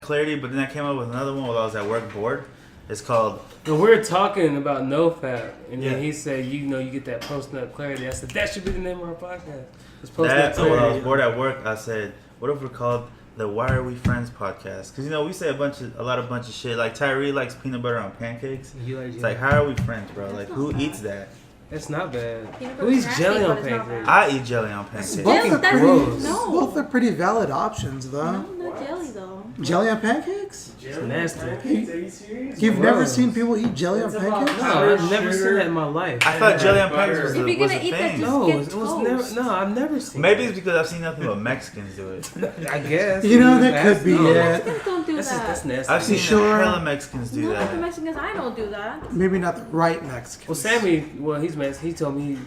Clarity, but then I came up with another one while I was at work bored. It's called... No, we were talking about NoFap, and then he said, you get that post-nut clarity. I said, that should be the name of our podcast. It's post-nut clarity. While I was bored at work, I said, what if we're called the Why Are We Friends podcast? Because, we say a bunch of shit. Like, Tyree likes peanut butter on pancakes. It's like, how are we friends, bro? Like, who eats that? It's not bad. Who eats jelly on pancakes? I eat jelly on pancakes. Both are pretty valid options, though. No, not jelly, though. Jelly on pancakes? It's nasty. Pancakes? Are you serious? You've never seen people eat jelly on pancakes? No, I've never seen that in my life. I thought jelly on pancakes was If a you're gonna eat thing. that, No, just it was never. No, I've never seen. Maybe it's because I've seen nothing but Mexicans do it. I guess. That could be it. Mexicans don't do that. That's nasty. I've seen hella Mexicans do No, the that. Mexicans, I don't do that. Maybe not the right Mexicans. Well, Sammy, he's Mexican. He told me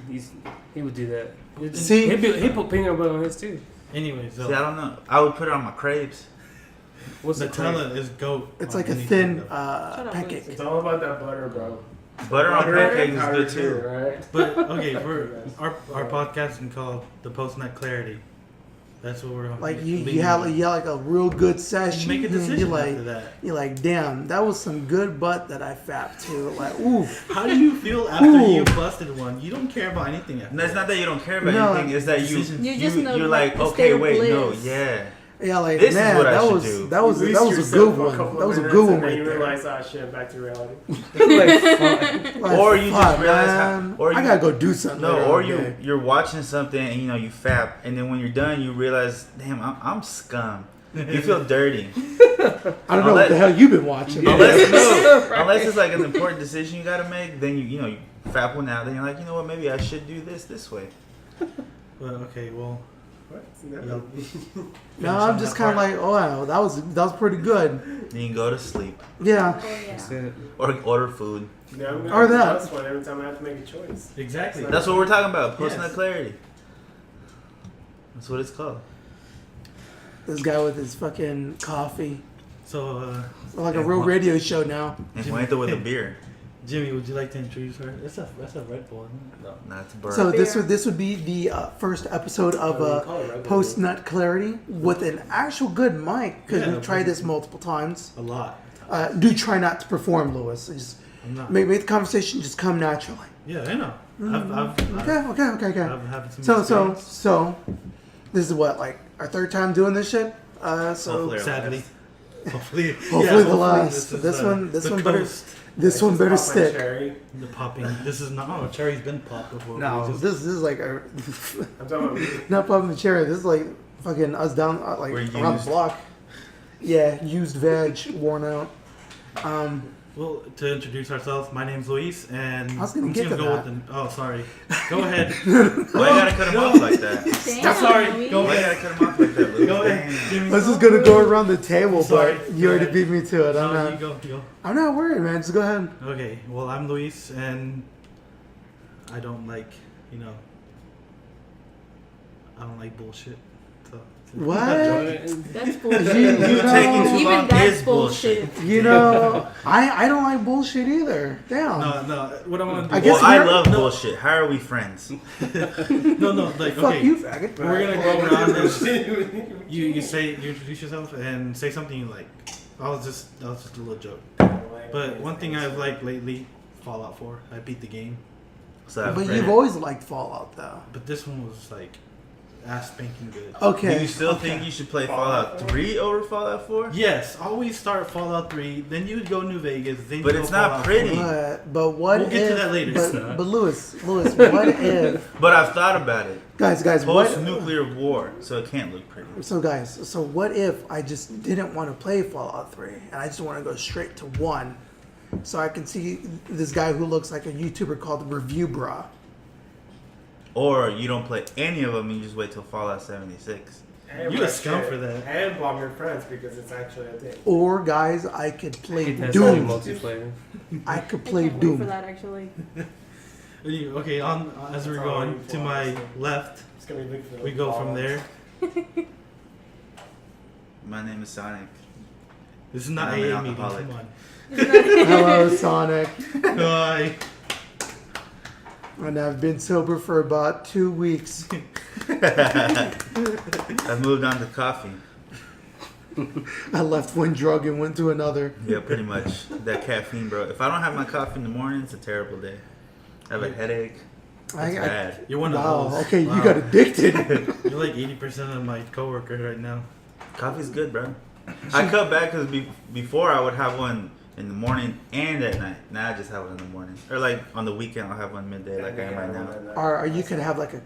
he would do that. See? he put peanut butter on his too. Anyway, so See, I don't know. I would put it on my crepes. What's the Nutella is goat. It's like a thin pancake. It's all about that butter, bro. Butter on pancakes is good too. Right? But okay, for our podcast is called the Post Nut Clarity. That's what we're like. You have like a real good session. You make a decision after that. You're like, damn, that was some good butt that I fapped to. Like, oof. How do you feel after you busted one? You don't care about anything after. No, it's not that you don't care about anything. It's that you're like, okay, wait, no, yeah. Yeah, like this man, is what that I was should do. that was a good one. That was a good one right you there. realize, shit, back to reality. Like, or you just realize, I gotta go do something. No, or you're watching something and you fap, and then when you're done, you realize, damn, I'm scum. You feel dirty. I don't know what the hell you've been watching. Unless it's like an important decision you gotta make, then you fap one out. Then you're like, you know what? Maybe I should do this way. Well, okay, well. No, I'm just kind of like, oh, wow, that was pretty good. Then you can go to sleep. Yeah. Or order food. Yeah, or that. That's one every time I have to make a choice. Exactly. That's what we're talking about. Post-nut clarity. That's what it's called. This guy with his fucking coffee. So, like a real radio show now. And Juanito with a beer. Jimmy, would you like to introduce her? That's a Red Bull, isn't it? No, it's a bird. So this would be the first episode of Post Nut Clarity with an actual good mic because we've tried this multiple times. A lot. Do try not to perform, Lewis. Just make the conversation just come naturally. Yeah, I know. Okay. I've had some So this is what, like our third time doing this shit. So sadly, hopefully the last. This one better stick. The popping. This is not. Oh, cherry's been popped before. No, this is like a. I'm talking about not popping the cherry. This is like fucking us down like around the block. Yeah, used veg, worn out. Well, to introduce ourselves, my name's Luis, and I was gonna get to that. Oh, sorry. Go ahead. Why you gotta cut him off like that? Damn, sorry. Go Why you ahead. gotta cut him off like that, Luke? Go ahead. Jimmy. I was just gonna go around the table, Sorry. but you already beat me to it. No, you go. I'm not worried, man. Just go ahead. Okay. Well, I'm Luis, and I don't like, I don't like bullshit. So. What? That's bullshit. You taking too Even long that's is bullshit. I don't like bullshit either. Damn. No. What I want to do? I guess I love bullshit. How are we friends? No. Like, Fuck okay. you, faggot. We're gonna go around this. You introduce yourself and say something you like. That was just a little joke. But one thing I've liked lately, Fallout 4. I beat the game. But you've always liked Fallout, though. But this one was like ass spanking good. Okay. Do you still think you should play Fallout 3 over Fallout 4? Yes, always start Fallout 3, then you would go New Vegas, then But you it's go not Fallout pretty. 4. But what We'll if? get to that later. But Lewis, what if? But I've thought about it. Guys, Post-nuclear war, so it can't look pretty. So what if I just didn't want to play Fallout 3 and I just want to go straight to 1, so I can see this guy who looks like a YouTuber called Review Bra. Or you don't play any of them and you just wait till Fallout 76. You a scum for that. And bomb your friends because it's actually a thing. Or guys, I could play That's Doom. multiplayer. I could I play can't wait Doom. for that, actually. Okay, as we're going to my left, It's gonna be big for we go from there. My name is Sonyk. This is not I'm an AA meeting. alcoholic. Come on. Hello, Sonic. Hi. And I've been sober for about 2 weeks. I've moved on to coffee. I left one drug and went to another. Yeah, pretty much. That caffeine, bro. If I don't have my coffee in the morning, it's a terrible day. I have a headache. It's bad. You're one Wow. of those. Okay, Wow. you got addicted. You're like 80% of my coworkers right now. Coffee's good, bro. I cut back because before I would have one in the morning and at night. Now I just have one in the morning. Or like on the weekend, I'll have one midday like I am right now. Or you could have like a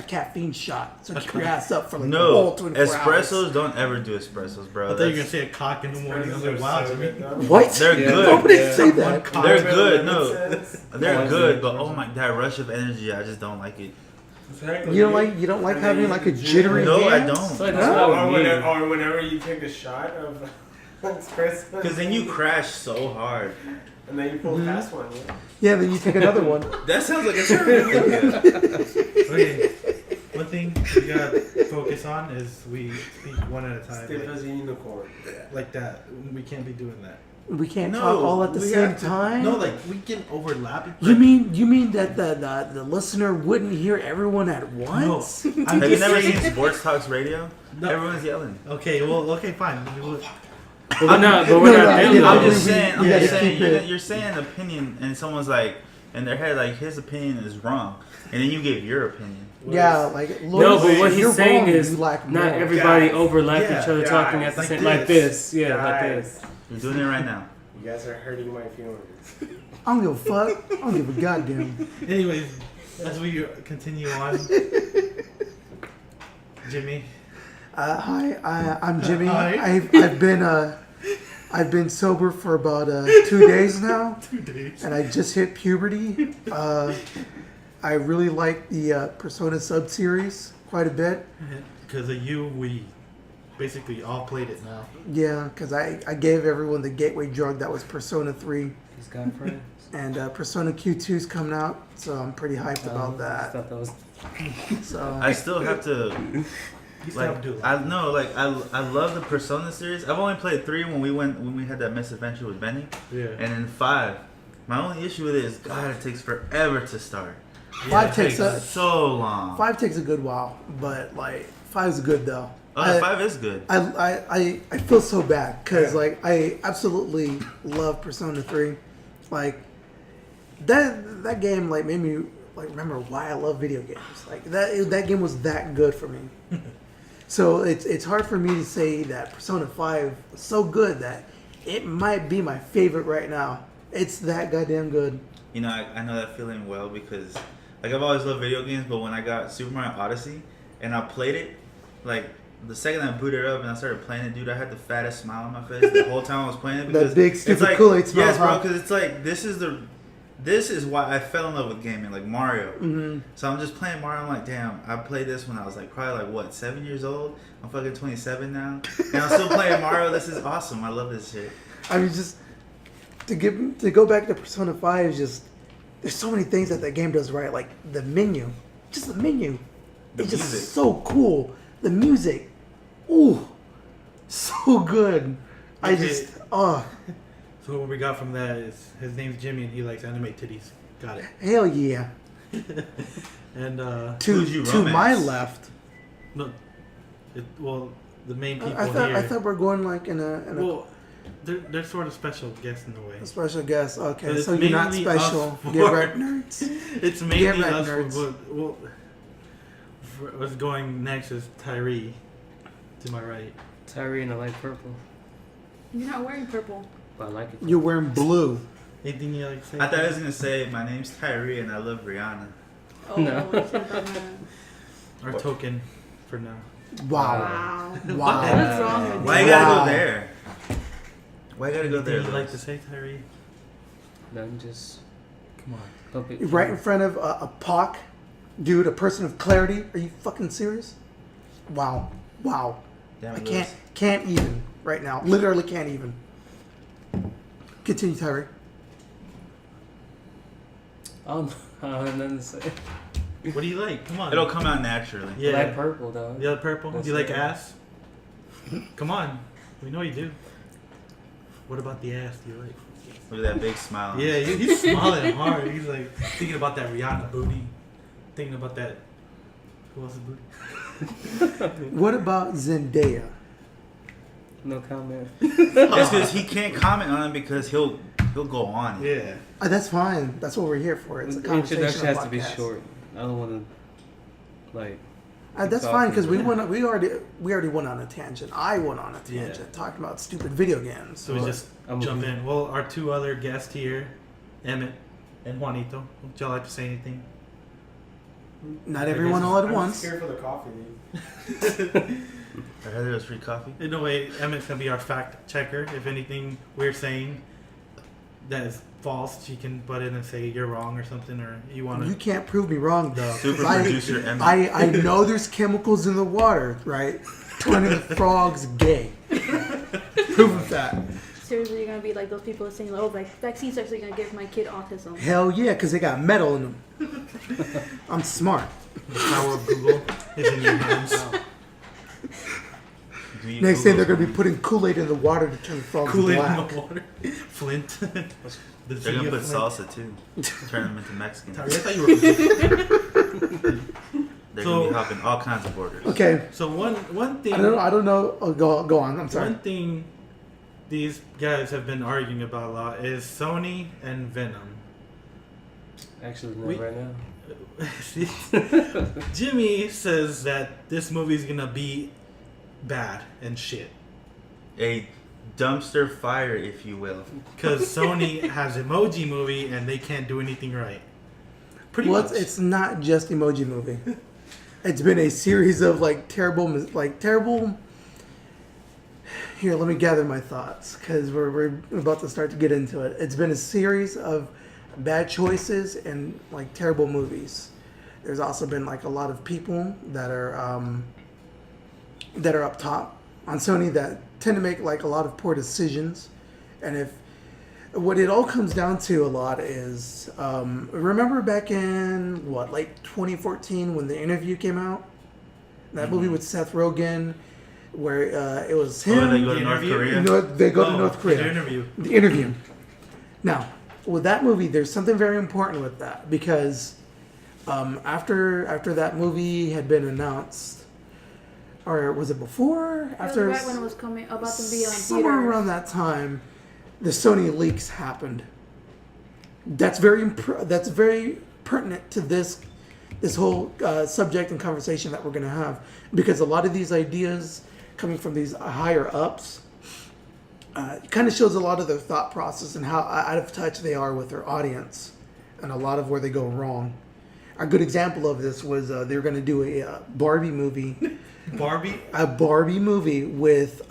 caffeine shot, so keep your ass up for like the whole No, 24 espressos, hours. don't ever do espressos, bro. I thought you were going to say a cock in the morning. I was like, wow, Jimmy. What? They're good. Nobody Yeah. say that. They're good, no. They're Oh, good, but oh my, that rush of energy, I just don't like it. You don't like having like a jittery No, I hand? don't. So that's what I would need. Or whenever you take a shot of espresso. Because then you crash so hard. And then you pull past one. Yeah? Yeah, then you take another one. That sounds like a terrible idea. Okay, one thing we gotta focus on is we speak one at a time. Stiff as a unicorn. Like that. We can't be doing that. We can't No, talk all at the we same have to- time. No, like we can overlap. You mean that the listener wouldn't hear everyone at once? I'm Have you just never saying- seen Sports Talks Radio? No. Everyone's yelling. Okay, well, okay, fine. But we're not them, yeah, I'm though. just saying. we I'm gotta just saying. keep it- You're saying opinion, and someone's like, in their head, like his opinion is wrong, and then you give your opinion. Yeah, like No, but what you're he's saying wrong, is you lack not more. everybody Guys. overlap Yeah, each other talking at the like same this. like this. Yeah, like Guys, this. You're doing it right now. you guys are hurting my feelings. I don't give a fuck. I don't give a goddamn. Anyways, as we continue on, Jimmy. Hi, I'm Jimmy. Hi. I've been sober for about 2 days now, 2 days. and I just hit puberty. I really like the Persona sub-series quite a bit. Because of you, we basically all played it now. Yeah, because I gave everyone the gateway drug that was Persona 3. He's got friends. And Persona Q2's coming out, so I'm pretty hyped about I that. thought that was. So I still have to. You still have Like to do it. I know, like I love the Persona series. I've only played 3 when we had that misadventure with Benny, Yeah. and then 5. My only issue with it is God, it takes forever to start. Five It takes so long. 5 takes a good while, but like 5's good though. Oh, 5 is good. I feel so bad because like I absolutely love Persona 3. Like that game like made me like remember why I love video games. Like that game was that good for me. So it's hard for me to say that Persona 5 was so good that it might be my favorite right now. It's that goddamn good. You know, I know that feeling well because like I've always loved video games, but when I got Super Mario Odyssey and I played it, like the second I booted up and I started playing it, dude, I had the fattest smile on my face the whole time I was playing it. Because That big stupid it's like, Kool-Aid smile. yes, bro, huh? because it's like this is why I fell in love with gaming, like Mario. Mm-hmm. So I'm just playing Mario. I'm like, damn, I played this when I was like probably like what 7 years old. I'm fucking 27 now, and I'm still playing Mario. This is awesome. I love this shit. I mean, just to go back to Persona 5 is just there's so many things that game does right. Like the menu, just the menu, The it's music. just so cool. The music, ooh, so good. I Okay. just So what we got from that is his name's Jimmy and he likes anime titties. Got it. hell yeah. And Who's you To my romance? left, no, well the main people I here. thought we're going like in a well, they're sort of special guests in a way. special guest. Okay, But it's so you're not mainly special. us Get four. right, nerds. It's mainly Yeah, right, us. nerds. Well, what's going next is Tyree to my right. Tyree and I like purple, You're not wearing purple. but I like it. You're wearing blue. Anything you like to say? I thought I was gonna say my name's Tyree and I love Rihanna. Oh, No. you should have done Our token for now. that. Wow. Wow. Wow. What's wrong with Why you? you gotta Wow. go there? Why you gotta go there? Anything you like to Louis? say, Tyree? Nothing, just Come on. pump it. Right in front of a POC, dude, a person of clarity. Are you fucking serious? Wow. Damn I it, Louis. can't even right now. Literally can't even. Continue, Tyree. I don't have nothing to say. What do you like? Come on. It'll come out naturally. Yeah. I like purple, though. You like purple? That's Do you like it. ass? Come on. We know you do. What about the ass do you like? Look at that big smile. Yeah, he's smiling hard. He's like thinking about that Rihanna booty. Thinking about that. Who else's booty? What about Zendaya? No comment. It's because he can't comment on it because he'll go on. Yeah. That's fine. That's what we're here for. It's a The conversation. introduction has to be podcast. short. I don't want to like. That's keep fine because talking. we already went on a tangent. I went on a tangent talking about stupid video games. So we just I'm jump okay. in. Well, our two other guests here, Emmett and Juanito. Would y'all like to say anything? not everyone all at I'm once. Here for the coffee, dude. I heard there was free coffee. In a way, Emmett's gonna be our fact checker. If anything we're saying that is false, she can butt in and say you're wrong or something, or you want You to. can't prove me wrong though. 'cause Super producer Emmett. I know there's chemicals in the water, right? Turning the frogs gay. Prove that. Seriously, you're gonna be like those people saying, "Oh, like vaccine's actually gonna give my kid autism." Hell yeah, because they got metal in them. I'm smart. The power of Google is in your hands. Do you Next thing they're Google gonna be putting Kool-Aid in the water to turn the frogs Kool-Aid black. in the water. Flint. The They're city gonna of put Flint. salsa too. Turn them into Mexicans. Sorry, I thought you were. They're So- gonna be hopping all kinds of borders. Okay, So one thing. I don't know. Oh, go on. I'm sorry. One thing these guys have been arguing about a lot is Sony and Venom. Actually, not We- right now. Jimmy says that this movie is gonna be bad and shit A dumpster fire, if you will. because Sony has Emoji Movie and they can't do anything right. Pretty Well, much. it's not just Emoji Movie. It's been a series of terrible. Here, let me gather my thoughts because we're about to start to get into it. It's been a series of bad choices and like terrible movies. There's also been like a lot of people that are up top on Sony that tend to make like a lot of poor decisions, and if what it all comes down to a lot is remember back in like 2014 when The Interview came out, that movie with Seth Rogen where it was him. Oh, they go to The North Interview? Korea. They go to North Korea. The Interview. The Interview. Now, with that movie, there's something very important with that because after that movie had been announced, or was it before? It was After right when it was coming about to be on somewhere theaters. around that time, the Sony leaks happened. That's very pertinent to this whole subject and conversation that we're going to have because a lot of these ideas coming from these higher ups kind of shows a lot of their thought process and how out of touch they are with their audience and a lot of where they go wrong. A good example of this was they were going to do a Barbie movie. Barbie. A Barbie movie with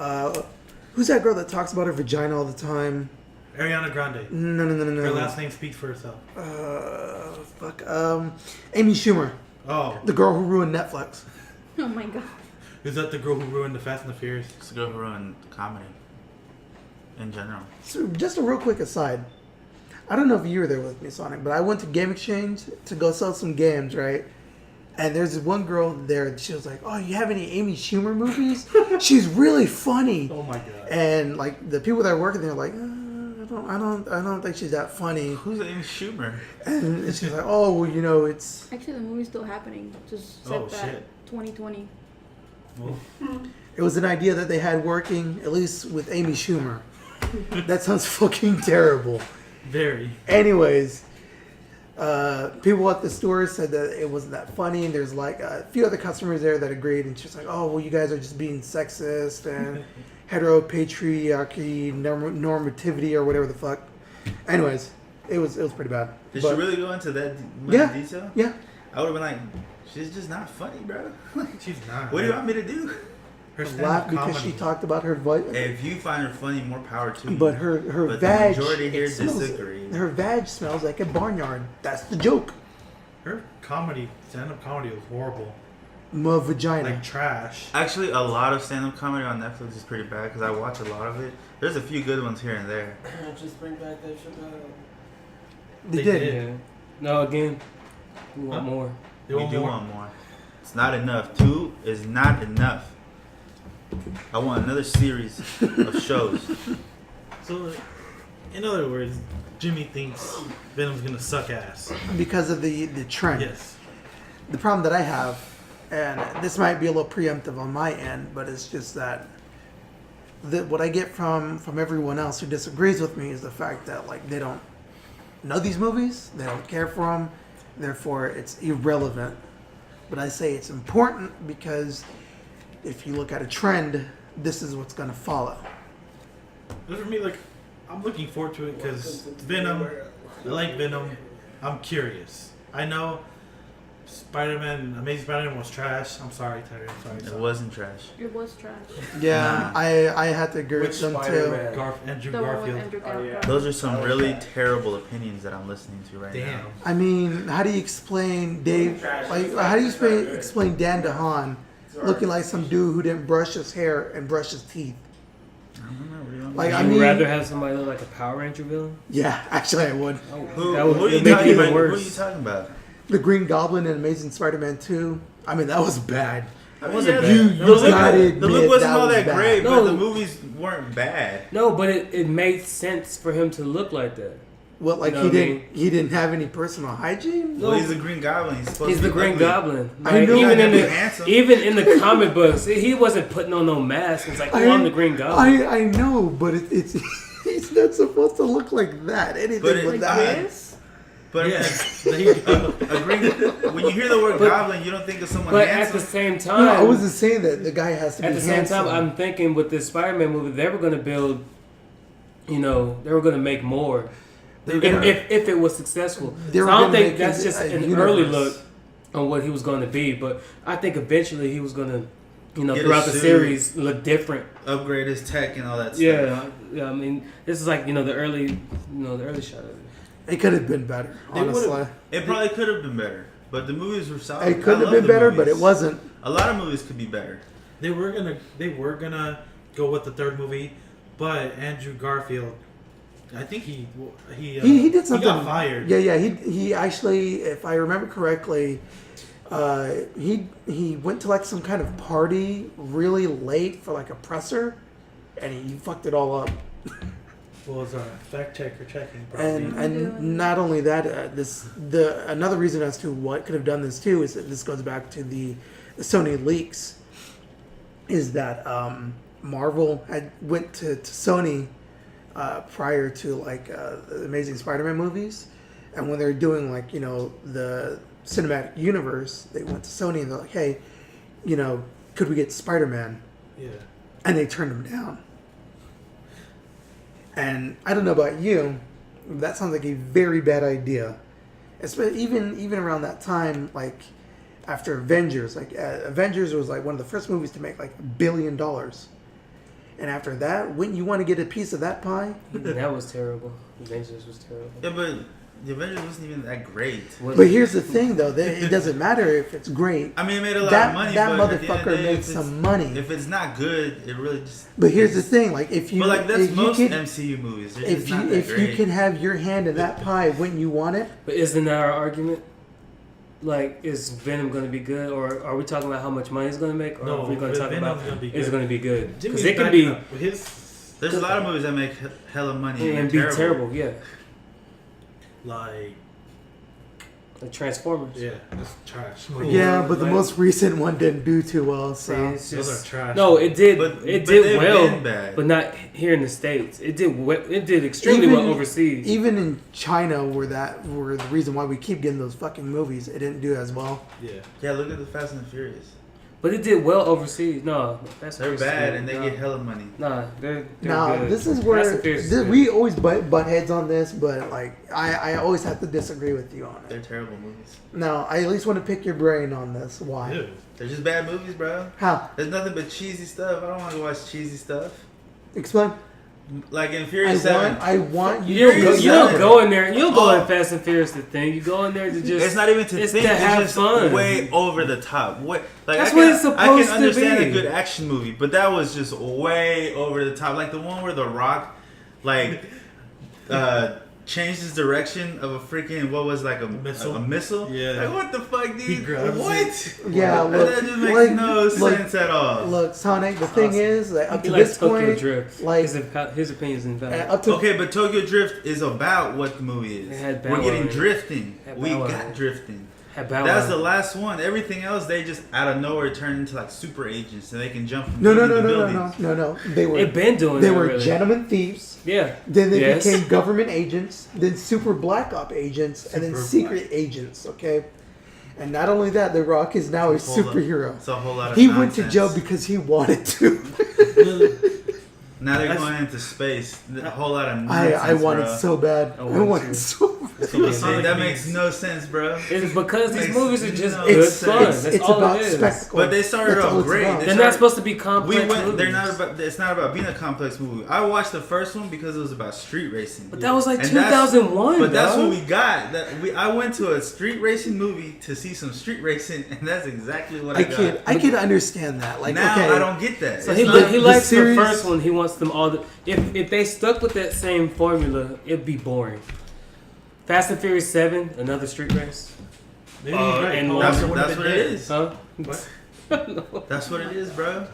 who's that girl that talks about her vagina all the time? Ariana Grande. No. Her last name speaks for herself. Amy Schumer, Oh, the girl who ruined Netflix. Oh my god. is that the girl who ruined the Fast and the Furious? It's the girl who ruined comedy in general. So just a real quick aside. I don't know if you were there with me, Sonic, but I went to Game Exchange to go sell some games, right? And there's this one girl there. She was like, "Oh, you have any Amy Schumer movies? She's really funny." Oh my god. And like the people that are working there, are like, I don't think she's that funny. Who's Amy Schumer? And she's like, "Oh, well, you know, it's." Actually, the movie's still happening. Just said Oh, that shit. 2020. Well, It was an idea that they had working, at least with Amy Schumer. That sounds fucking terrible. very. Anyways, people at the store said that it wasn't that funny, and there's like a few other customers there that agreed, and she's like, "Oh, well, you guys are just being sexist and heteropatriarchy, normativity, or whatever the fuck." Anyways, it was pretty bad. Did But- she really go into that much Yeah. detail? Yeah. I would have been like, she's just not funny, bro. She's not. What do you want me to do? Her Laugh stand-up because comedy. she talked about her voice. If you find her funny, more power to you. But her But vag, the majority here it smells- disagree. her vag smells like a barnyard. That's the joke. Her comedy, stand-up comedy was horrible. My vagina. Like trash. Actually, a lot of stand-up comedy on Netflix is pretty bad because I watch a lot of it. There's a few good ones here and there. Just bring back that shit. they they did. did. Yeah. No, again, we want Huh? more. They We want do more. want more. It's not enough. 2 is not enough. I want another series of shows. So, in other words, Jimmy thinks Venom's gonna suck ass. Because of the trend. Yes. The problem that I have, and this might be a little preemptive on my end, but it's just that what I get from everyone else who disagrees with me is the fact that like they don't know these movies, they don't care for them, therefore it's irrelevant. But I say it's important because if you look at a trend, this is what's going to follow. But for me, like, I'm looking forward to it because Venom. I like Venom. I'm curious. I know Spider-Man, Amazing Spider-Man was trash. I'm sorry, Tyree. I'm sorry. It wasn't trash. It was trash. Yeah, I had to agree with them too. Spider-Man? Andrew The one with Garfield. Andrew Oh, Garfield. yeah. Those are some really terrible opinions that I'm listening to right Damn. now. I mean, how do you explain Dave? Like, how do you explain Dan DeHaan looking like some dude who didn't brush his hair and brush his teeth? I don't know. We don't Like, know. I Would mean, you rather have somebody look like a Power Ranger villain? yeah, actually, I would. Who, That would who are you make it talking even about? Who are worse. you talking about? The Green Goblin in Amazing Spider-Man 2. I mean, that was bad. That wasn't bad. You The look, gotta the admit look wasn't that all was that bad. great, No. but the movies weren't bad. No, but it made sense for him to look like that. What, like You know what I he didn't have any personal hygiene? No. Well, he's the Green Goblin. He's supposed He's to the be Green ugly. Goblin. I Like, know. even in the comic books, he wasn't putting on no mask. It's like, oh, I'm the Green Goblin. I know, but it's he's not supposed to look like that. Anything But it- but Like that. this? But Yeah. I mean, a green, when you hear the word But- Goblin, you don't think of someone But at handsome. the same No, time, I wasn't saying that the guy has to at be the same handsome. time, I'm thinking with this Spider-Man movie, they were going to build, they were going to make more. They were gonna- If it was successful. They So were I don't gonna think make that's it just a an early universe. look on what he was going to be. But I think eventually he was going to, Get a throughout the suit. series, look different. Upgrade his tech and all that stuff. Yeah, I mean, this is like, the early shot of it. It could have been better, They honestly. would've- It probably could have been better, but the movies were solid. It could I have love been the better, movies. but it wasn't. A lot of movies could be better. They were gonna go with the third movie, but Andrew Garfield, I think he He did something. He got fired. Yeah. He actually, if I remember correctly, he went to like some kind of party really late for like a presser, and he fucked it all up. What was our fact checker checking? And not only that, another reason as to what could have done this too is that this goes back to the Sony leaks. Is that Marvel had went to Sony prior to like the Amazing Spider-Man movies, and when they're doing like the cinematic universe, they went to Sony and they're like, hey, could we get Spider-Man? Yeah. And they turned him down. And I don't know about you, that sounds like a very bad idea. Even around that time, like after Avengers, Avengers was like one of the first movies to make like $1 billion. And after that, wouldn't you want to get a piece of that pie? That was terrible. Avengers was terrible. Yeah, but the Avengers wasn't even that great. But here's the thing, though, it doesn't matter if it's great. I mean, it made a lot That of money. that but at the end of motherfucker the day, made if some money. If it's not good, it really just. But here's the thing, like if you, But like that's if most you can, MCU movies. They're if just you not that if great. you can have your hand in that pie, wouldn't you want it? But isn't that our argument? Like, is Venom going to be good, or are we talking about how much money it's going to make, or No, are we going to talk Venom's about gonna be is it good. going to be good? Jimmy's Because it can backing be up his There's a lot of movies that make hella money and be terrible. Yeah, like like Transformers. yeah, that's trash. Yeah, but the like- most recent one didn't do too well. See, So it's Those just are trash. no. It did. But It but did they've well, been bad. but not here in the States. It did. It did extremely well overseas. even in China, where the reason why we keep getting those fucking movies, it didn't do as well. Yeah. Yeah, look at the Fast and the Furious. But it did well overseas. No, that's They're bad and they get hella money. Nah, they're Now good. this is Fast where and Furious is good. we always butt heads on this, but like I always have to disagree with you on They're it. terrible movies. Now I at least want to pick your brain on this. Why? Ew. They're just bad movies, bro. How? There's nothing but cheesy stuff. I don't want to watch cheesy stuff. Explain. Like in Furious 7. I want you. You don't, Furious go, you don't seven. go in there. You don't go Oh. in Fast and Furious to think. You go in there to just. It's not even to it's think. to It's have just fun. way over the top. Like That's I what can, it's I supposed can to understand be. a good action movie, but that was just way over the top. Like the one where The Rock, like, changed his direction of a freaking Missile? a missile. Yeah. Like what the fuck, dude? He grabs what? Yeah, look, That just makes like, no look, sense at all. Look, Sonic. The thing is that up He to likes this Tokyo point, Drift. like His opinion's invalid. up to Okay, but Tokyo Drift is about what the movie It is. had We're Bow getting Wow. drifting. Had We Bow Wow. got drifting. That's the last one. Everything else, they just out of nowhere turn into like super agents, and they can jump from No. buildings. They were. They've been doing. They that, were really. gentlemen thieves. Yeah. Then they became government agents. Then super black op agents, and then Super secret agents. Okay. And not only that, The Rock is now a superhero. It's a whole lot of He nonsense. went to jail because he wanted to. Now they're going into space. A whole lot of nonsense, I wanted bro. so bad. I wanted so bad. That makes no sense, bro. It's because these Makes movies are just no good sense. fun. That's It's all about it is. spectacle. But they started That's all off it's great. about. They're not supposed to be complex. movies. They're not about. It's not about being a complex movie. I watched the first one because it was about street racing. But that was like And 2001. But that's dog. what we got. I went to a street racing movie to see some street racing, and that's exactly what I got. I can understand that. Like, Now okay, I don't get that. So It's he not- likes series- the first one. He wants them all. If they stuck with that same formula, it'd be boring. Fast and Furious 7, another street race. Maybe he's right. and Paul that's Walker would've what been it dead. is. Huh? What? That's what it is, bro.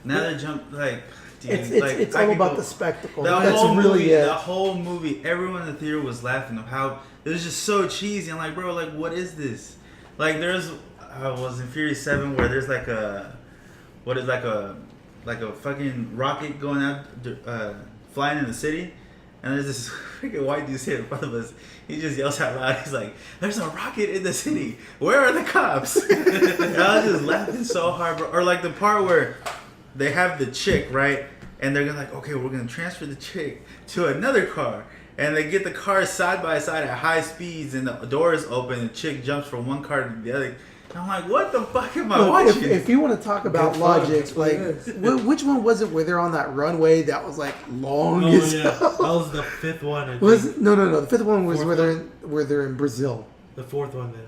Now they jump like. Dude, it's I all could about go- the spectacle. The That's whole really movie, it. the whole movie, everyone in the theater was laughing of how it was just so cheesy. I'm like, bro, like, what is this? Like, I was in Furious 7 where there's like a fucking rocket going out, flying in the city, and there's this freaking white dude sitting in front of us. He just yells out loud. He's like, "There's a rocket in the city. Where are the cops?" And I was just laughing so hard, bro. Or like the part where they have the chick, right? And they're gonna like, okay, we're gonna transfer the chick to another car. And they get the cars side by side at high speeds, and the doors open, and the chick jumps from one car to the other. And I'm like, what the fuck am I Look, watching? if you want to talk about Good fun. logic, That's what like, it is. which one was it where they're on that runway that was like long Oh as yeah, that was the fifth one. I Was think. it? No. The fifth one was Fourth where they're in Brazil. The fourth one then.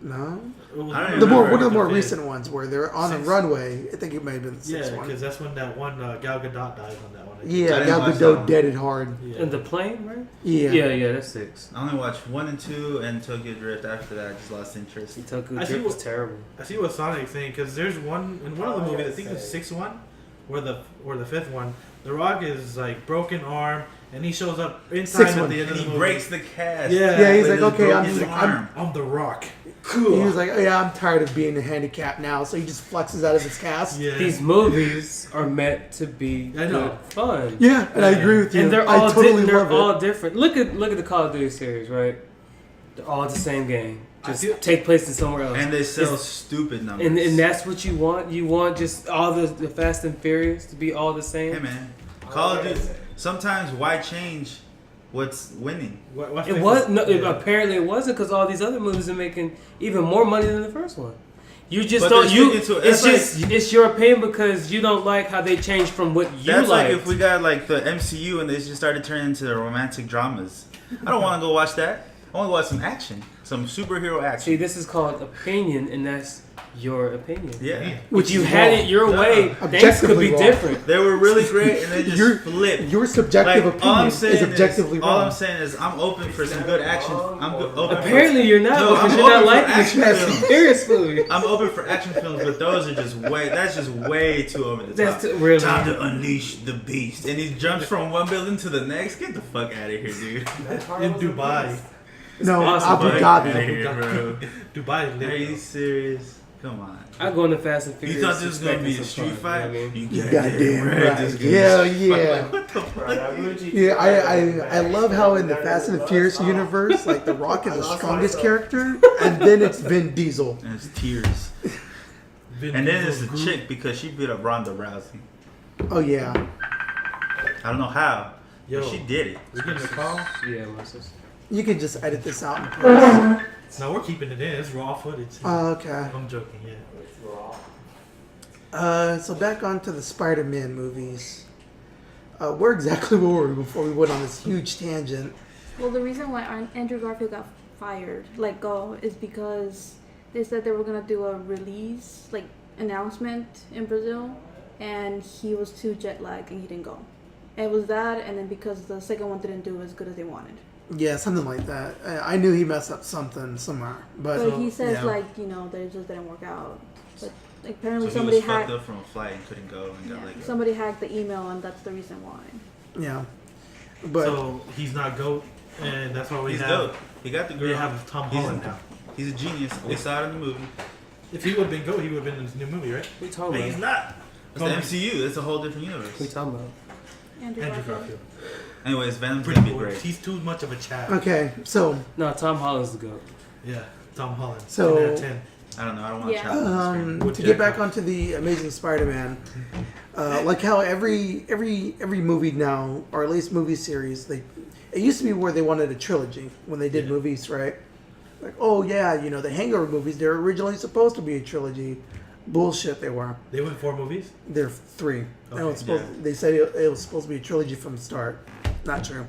No, It was- I don't one remember. of the more fifth. recent ones where they're on Sixth. a runway. I think it may have been the sixth Yeah, one. because that's when that one Gal Gadot dies on that one. I think. I Yeah, didn't Gal watch that Gadot one. dead it hard. Yeah. And the plane, right? Yeah. Yeah, that's 6. I only watched 1 and 2 and Tokyo Drift. After that, I just lost interest. Tokyo I see Drift was what- terrible. I see what Sonic's saying because there's one in one of the movies. I think it's the sixth one, or the fifth one. The Rock is like broken arm, and he shows up in time Sixth at one. the end And of the he movie. breaks the cast. Yeah, he's With like, his okay, broken arm. I'm the Rock. He was like, oh, yeah, I'm tired of being handicapped now. So he just flexes out of his cast. Yeah. These movies are meant to be I know. good fun. Yeah, and I agree with you. And they're I all totally they're love all it. different. Look at the Call of Duty series, right? They're all the same game. Just I feel- take place in somewhere else. And they sell It's- stupid numbers. and that's what you want. You want just all the Fast and Furious to be all the same. Hey man, Call of Duty. Sometimes why change what's winning? What's It the- was no. yeah. Apparently, it wasn't because all these other movies are making even more money than the first one. You just But don't. they're You. sticking to it. It's That's just it's your opinion because you don't like how they changed from what you That's like. like if we got like the MCU and they just started turning into romantic dramas. I don't want to go watch that. I want to watch some action, some superhero See, action. this is called opinion, and that's your opinion. Yeah, If you had it your way, things could Objectively be wrong. different. they were really great, and they just Your- flipped. Your subjective Like, all opinion I'm saying is objectively all wrong. I'm saying is I'm open for some good action. Open Apparently, you're not No, because I'm you're not open for liking action this Fast and films. Furious movie. I'm open for action films, but those are just that's just way too over the top. That's really Time to unleash the beast, and he jumps from one building to the next. Get the fuck out of here, dude. in Dubai. No, awesome, Abu Fuck Dhabi. outta here, bro. Dubai. Are you serious? Come on. I go into Fast and Furious. You thought this was gonna be a expecting street some fun, fight? you know what I mean? You Goddamn right. this is gonna Yeah, be yeah. Like, what the fuck? Yeah, I love how in the Fast and the Furious universe, like The Rock is the strongest character, and then it's Vin Diesel. And it's tears. And then it's the chick because she beat up Ronda Rousey. Oh yeah, I don't know how, Yo. but she did it. We getting a call? Yeah, my sister. you can just edit this out and post. No, we're keeping it in. It's raw footage. Okay. I'm joking. Yeah. So back onto the Spider-Man movies. Where exactly were we before we went on this huge tangent? Well, the reason why Andrew Garfield got fired, let go, is because they said they were gonna do a release, like announcement in Brazil, and he was too jet lagged and he didn't go. And it was that, and then because the second one didn't do as good as they wanted. Yeah, something like that. I knew he messed up something somewhere, but But he says yeah. like, you know, that it just didn't work out. But like, apparently So he somebody was fucked hacked. up from a flight and couldn't go and got Yeah, let go. somebody hacked the email, and that's the reason why. yeah, but So he's not GOAT, and that's why we He's have dope. He got the girl. we have Tom Holland now. He's a genius. We saw it in the movie. If he would have been GOAT, he would have been in this new movie, right? We talking He's about? not. It's the MCU. It's a whole different universe. We talking about? Andrew Andrew Garfield. Garfield. Anyways, Venom's Pretty gonna be cool. great. He's too much of a Chad. Okay, so No, Tom Holland's the goat. Yeah, Tom Holland. So- 10 out of 10. I don't know. I don't want to Yeah. challenge on the screen. With to get Jack back Black. onto the Amazing Spider-Man, like how every movie now, or at least movie series, it used to be where they wanted a trilogy when they did Yeah. movies, right? Like, oh yeah, the Hangover movies, they're originally supposed to be a trilogy. Bullshit, they were. They went 4 movies? They're 3. Okay, They said it was supposed to be a trilogy from the start. Not true.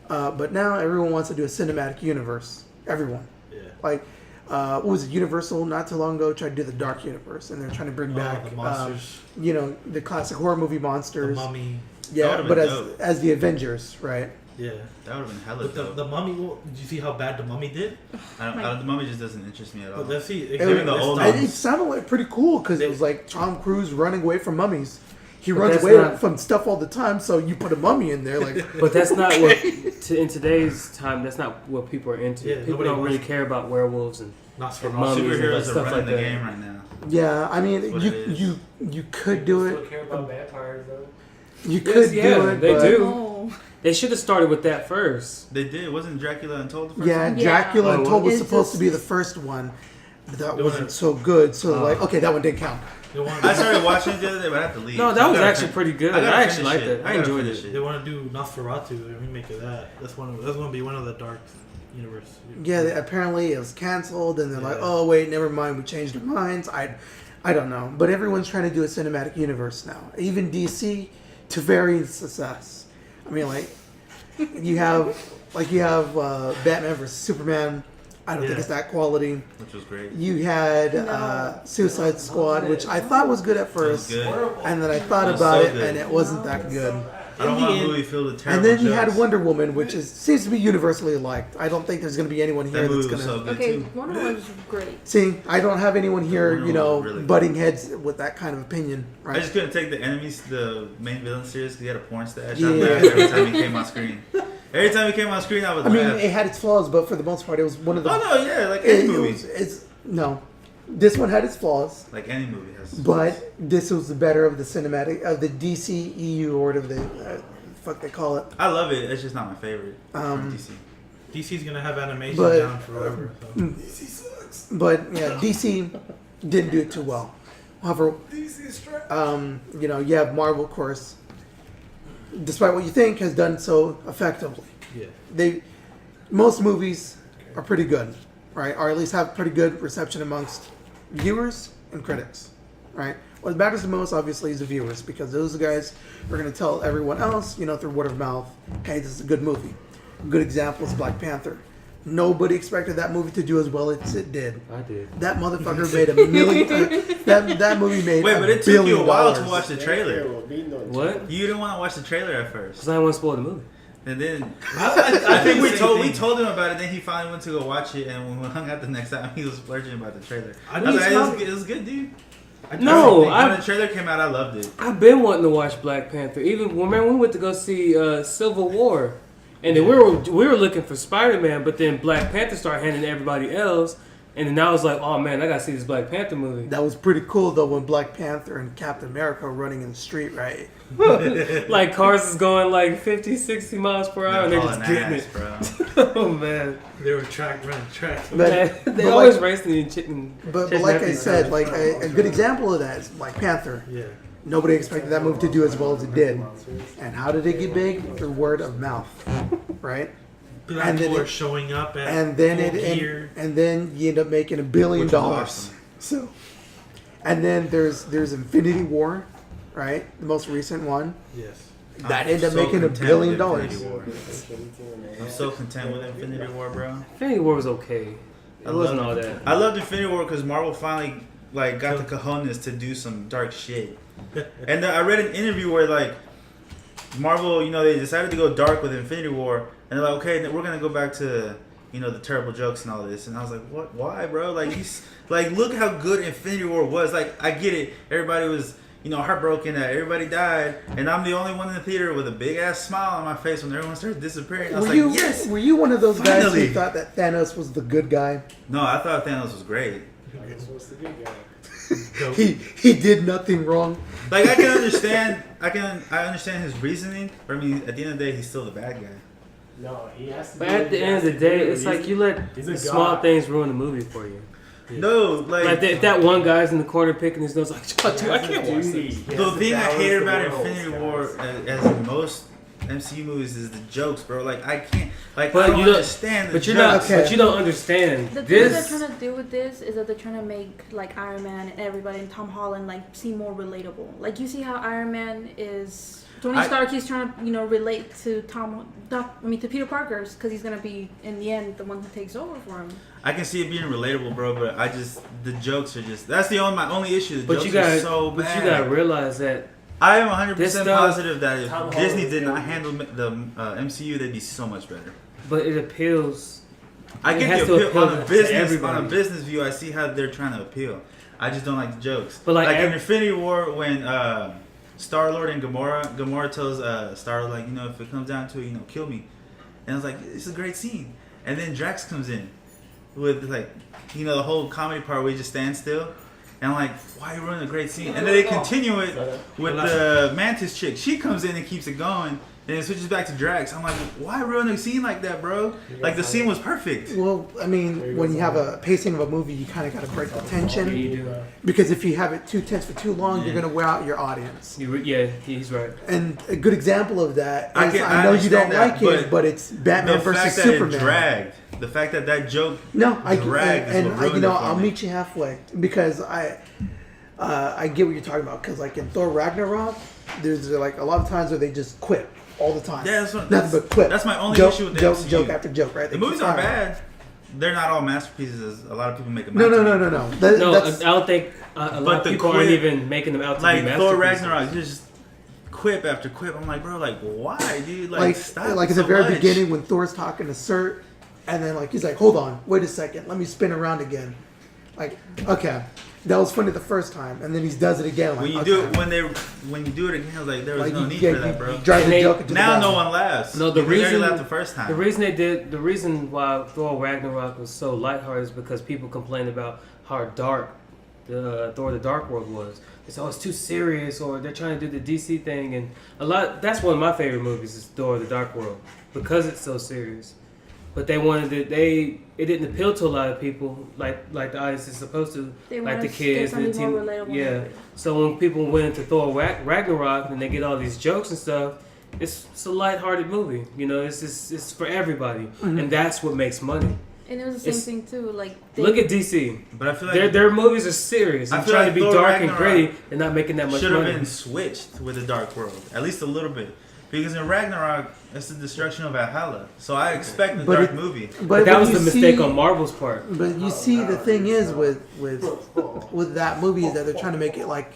But now everyone wants to do a cinematic universe. Everyone. Yeah. Like, what was it? Universal not too long ago tried to do the Dark Universe, and they're trying to bring back, the monsters. the classic horror movie The monsters. Mummy. That Yeah, would've but been as dope. as the Avengers, right? Yeah. That would have been hella But dope. the Mummy, did you see how bad the Mummy did? The Mummy just doesn't interest me at all. But let's see. Even the old And ones. it sounded like pretty cool because it was like Tom Cruise running away from mummies. He But runs that's away not- from stuff all the time, so you put a mummy in there, like. But that's not what in today's time. That's not what people are into. Yeah, People nobody don't really wants- care about werewolves and Nosferatu. Mummies and Superheroes are stuff running like the that. game right now. Yeah, I mean, what you it is. you could do Still it. care about vampires though. You Yes, could yeah, do it. they but- do. Oh. They should have started with that first. They did. Wasn't Dracula Untold the first Yeah, one? Yeah. Dracula Oh, Untold was it's supposed just- to be the first one, but that They wasn't wanna- so good. So Oh. like, okay, that one didn't count. They want I started watching it the other day, but I have to leave. No, So that I was gotta actually fin- pretty good. gotta I actually finish liked it. it. I gotta enjoyed finish it. They want to do Nosferatu, a remake of that. That's going to be one of the dark universe. Yeah, apparently it was canceled, and they're like, Yeah. oh wait, never mind, we changed our minds. I don't know, but everyone's trying to do a cinematic universe now. Even DC, to varying success. I mean, like you have Batman versus Superman. I don't think Yeah. it's that quality. Which was great. You had No. Suicide Squad, which I thought was good at It was first, good. and then I thought It was about so it, good. and it wasn't that good. I don't In want the a end- movie filled with And terrible then you had jokes. Wonder Woman, which seems to be universally liked. I don't think there's going to be anyone here That that's movie going was to. so good Okay, too. Wonder Woman's great. See, I don't have anyone here, Wonder Woman was really good. butting heads with that kind of opinion, I right? just couldn't take the enemies, the main villain, serious because he had a porn stash. Yeah. I laughed every time he came on screen. Every time he came on screen, I would I mean, laugh. it had its flaws, but for the most part, it was one of the. Oh no, yeah, like any movie. No, this one had its flaws, Like any movie has. but this was the better of the cinematic of the DCEU or whatever the fuck they call it. I love it. It's just not my favorite. from DC. DC's going to have animation But- down forever. So. But yeah, DC didn't do it too well. However, you have Marvel, of course. Despite what you think, has done so effectively. Yeah. Most movies are pretty good, right? Or at least have pretty good reception amongst viewers and critics, right? What matters the most, obviously, is the viewers, because those are the guys who are going to tell everyone else, through word of mouth, hey, this is a good movie. A good example is Black Panther. Nobody expected that movie to do as well as it did. I did. That motherfucker made $1 million. That movie made Wait, but it $1 took you a billion. while to watch the trailer. What? You didn't want to watch the trailer at Because first, I didn't want to spoil the movie. and then I I think we the told same we thing. told him about it. Then he finally went to go watch it, and when we hung out the next time, he was flirting about the trailer. I I mean, was like, it's not- it was good, dude. No, When the trailer came out, I loved it. I've been wanting to watch Black Panther. Even remember we went to go see Civil War, and then we were looking for Spider-Man, but then Black Panther started handing to everybody else, and then I was like, oh man, I gotta see this Black Panther movie. That was pretty cool, though, when Black Panther and Captain America were running in the street, right? Like cars is going like 50, 60 miles per hour, and they're just hauling getting ass, it. bro. Oh man, They were running track. But, they but always like, racing in chicken. but chasing like after I each said, other. like a good example of that is Black Panther. Yeah. Nobody expected that movie to do as well as it did. And how did it get big? Through word of mouth, right? Black And then people are it- showing up at And then full gear. and then you end up making $1 billion. Which was awesome. So, and then there's Infinity War, right? The most recent one. Yes. That I'm ended up so making $1 content billion. with Infinity War. I'm so content with Infinity War, bro. Infinity War was okay. It wasn't all that. I loved Infinity War because Marvel finally got the cojones to do some dark shit. And I read an interview where Marvel, they decided to go dark with Infinity War, and they're like, okay, then we're gonna go back to the terrible jokes and all this. And I was like, what? Why, bro? Look how good Infinity War was. I get it. Everybody was heartbroken that everybody died, and I'm the only one in the theater with a big ass smile on my face when everyone starts disappearing. I was like, yes. Were you one of those guys Finally. who thought that Thanos was the good guy? No, I thought Thanos was great. What's the good guy? He did nothing wrong. Like I understand his reasoning, but I mean, at the end of the day, he's still the bad guy. No, he has to. But at the end of the day, it's like you let He's a the small god. things ruin the movie for you. No, Like if that one guy's in the corner picking his nose, like, oh, dude, I can't watch this. the thing I hate about Infinity War, as in most MCU movies, is the jokes, bro. Like I can't, like But I don't you don't- understand the But you're jokes. not. Okay. But you don't understand The thing this. they're trying to do with this is that they're trying to make like Iron Man and everybody and Tom Holland like seem more relatable. Like you see how Iron Man is Tony Stark. He's trying to relate to to Peter Parker's because he's gonna be in the end the one who takes over for him. I can see it being relatable, bro, but the jokes are just my only issue. The But jokes you gotta. are so bad. But you gotta realize that. I am 100% This stuff- positive that if Tom Disney Holland's did not good. handle the MCU, they'd be so much better. But it appeals. I It get has the to appeal appeal on to a business everybody. view. I see how they're trying to appeal. I just don't like the jokes. But like in Infinity War, when Star Lord and Gamora tells Star Lord, like, if it comes down to it, kill me. And I was like, it's a great scene. And then Drax comes in with like, the whole comedy part where he just stands still. And I'm like, why are you running a great scene? And then they continue it with the Mantis chick. She comes in and keeps it going. And it switches back to Drax. I'm like, why ruin a scene like that, bro? Like, the scene was perfect. Well, I mean, when you have a pacing of a movie, you kind of got to break the Yeah, tension. you do. Because if you have it too tense for too long, you're going to wear out your audience. Yeah, he's right. And a good example of that is, I I know you don't understand that, like it, but it's Batman The versus fact that Superman. it dragged. The fact that joke No, I dragged is and what I, ruined it for I'll me. meet you halfway because I get what you're talking about. Because like in Thor Ragnarok, there's like a lot of times where they just quit all the time. Yeah, that's nothing but quit. That's my only joke, issue with the joke, MCU. joke after joke. Right? The They movies keep aren't firing. bad. They're not all masterpieces, as a lot of people make them. No. No, That's, I don't think a lot of the people aren't quip- even making them out to be Like Thor masterpieces. Ragnarok, just quip after quip. I'm like, bro, like why, dude? Like, stop. like at so the very much. beginning when Thor's talking to Surt, and then like he's like, hold on, wait a second, let me spin around again. Like, okay, that was funny the first time, and then he does it again. Like, When you okay. do it, when you do it again, I was like, there was Like, no you- need yeah, for that, you bro. drive And the they- joke into Now the no ground. one laughs. No, the Because they already reason- laughed the first time. The reason why Thor Ragnarok was so lighthearted is because people complained about how dark the Thor: The Dark World was. It's always too serious, or they're trying to do the DC thing, and that's one of my favorite movies is Thor: The Dark World because it's so serious. But they wanted it didn't appeal to a lot of people like the audience is supposed to, They like wanna the kids get and the something more teen. relatable Yeah. movie. So when people went into Thor Ragnarok and they get all these jokes and stuff, it's a lighthearted movie. It's for everybody, and that's what makes money. And it was the It's- same thing too. Like Look at DC. But I feel like Their movies are serious I and feel trying like to be Thor dark and Ragnarok gritty and not making that much should have money. been switched with the Dark World, at least a little bit. Because in Ragnarok, it's the destruction of Valhalla. So I expect a But dark it- But, But that when was you the mistake see- on Marvel's part. But you see, the thing is with that movie is that they're trying to make it like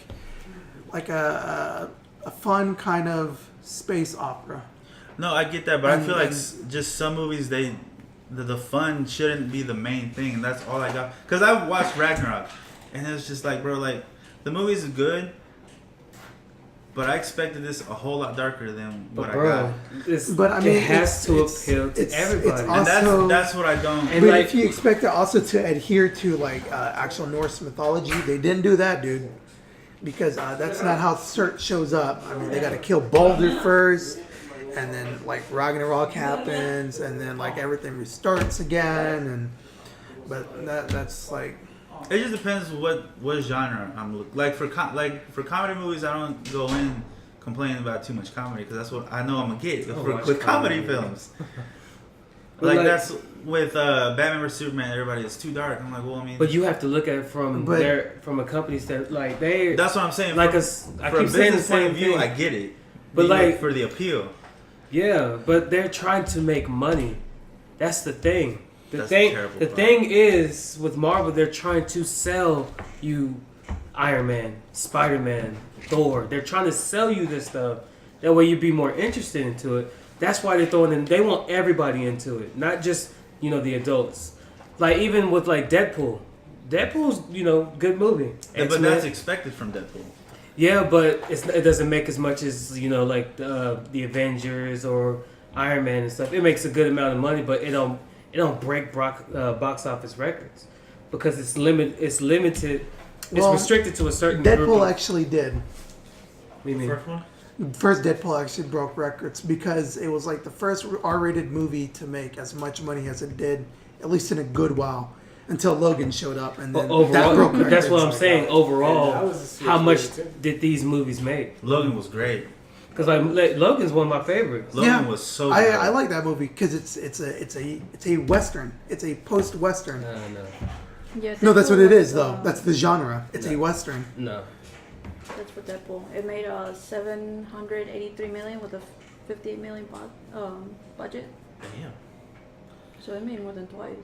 a fun kind of space opera. No, I get that, but I And- feel like and- just some movies the fun shouldn't be the main thing, and that's all I got. Cause I watched Ragnarok, and it was just like, bro, like the movies is good, but I expected this a whole lot darker than what But bro, I got. But I mean, it has to it's- appeal to it's everybody. awesome. And Also- that's what I don't. And But like- if you expect it also to adhere to like actual Norse mythology, they didn't do that, dude. Because that's not how Surt shows up. I mean, they got to kill Baldur first, and then like Ragnarok happens, and then like everything restarts again. But that's like It just depends what genre I'm looking. Like for comedy movies, I don't go in complaining about too much comedy because that's what I know I'm gonna get with comedy films. But like- that's with Batman vs Superman. Everybody, it's too dark. I'm like, well, I mean, But you have to look at it from But- from a company that like they that's what I'm saying. like from, us. I from a keep saying the business point same of view, thing. I get it. But like- for the appeal, Yeah, but they're trying to make money. That's the thing. That's a terrible The problem. thing is with Marvel, they're trying to sell you Iron Man, Spider-Man, Thor. They're trying to sell you this stuff. That way you'd be more interested into it. That's why they're throwing in. They want everybody into it, not just the adults. Like even with like Deadpool. Deadpool's good movie. but X-Men. that's expected from Deadpool. Yeah, but it doesn't make as much as like the Avengers or Iron Man and stuff. It makes a good amount of money, but it don't break box office records because it's limited. It's restricted to a certain group. Deadpool actually did. What do you mean? First one? First Deadpool actually broke records because it was like the first R-rated movie to make as much money as it did, at least in a good while, until Logan showed up, and then that broke records. That's what I'm saying. Overall, that was a how much serious movie, did these movies make? Logan was great. Because Logan's one of my favorites. Logan was so good. I like that movie because it's a western. It's a post-western. No. Yeah, No, that's Deadpool what it was, is though. That's the genre. It's a western. No. That's for Deadpool. It made 783 million with a 58 million budget. Damn. So it made more than twice.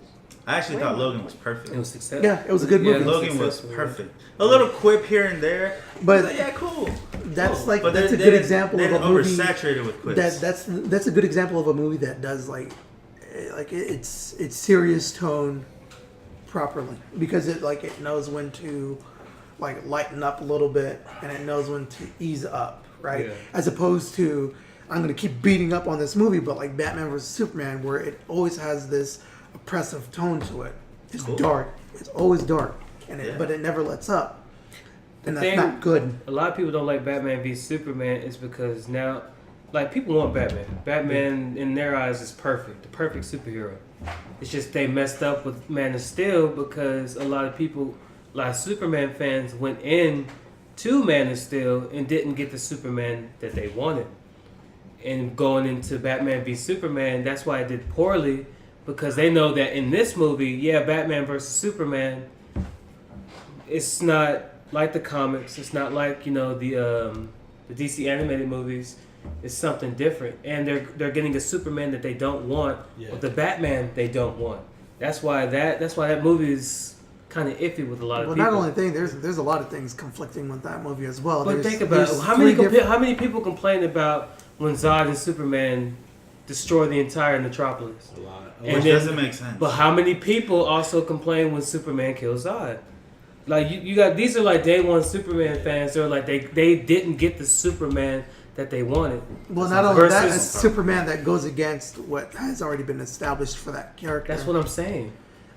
I actually thought Logan was perfect. It was successful. Yeah, it was a good movie. Logan was successful. perfect. A little quip here and there, But yeah, cool. that's Cool. like But that's they a good didn't- example they of a didn't movie oversaturated with quips. that's a good example of a movie that does like it's serious tone properly because it knows when to like lighten up a little bit and it knows when to ease up, right? Yeah. As opposed to I'm gonna keep beating up on this movie, but like Batman vs Superman, where it always has this oppressive tone to it. It's Cool. dark. It's always dark, and Yeah. but it never lets up. And The that's thing- not good. A lot of people don't like Batman v Superman is because now, like, people want Batman. Batman, in their eyes, is perfect. The perfect superhero. It's just they messed up with Man of Steel because a lot of Superman fans went in to Man of Steel and didn't get the Superman that they wanted. And going into Batman v Superman, that's why it did poorly because they know that in this movie, yeah, Batman versus Superman, it's not like the comics. It's not like the DC animated movies. It's something different, and they're getting a Superman that they don't want, with the Batman they don't want. That's why that movie is kind of iffy with a lot of people. Well, not only thing, there's a lot of things conflicting with that movie as well. But There's- think about it. there's How three many different- how many people complain about when Zod and Superman destroy the entire metropolis? A lot. And Which then- doesn't make sense. But how many people also complain when Superman kills Zod? Like you got these are like day one Superman fans. They're like they didn't get the Superman that they wanted. Well, not only that, Versus- it's Superman that goes against what has already been established for that character. That's what I'm saying.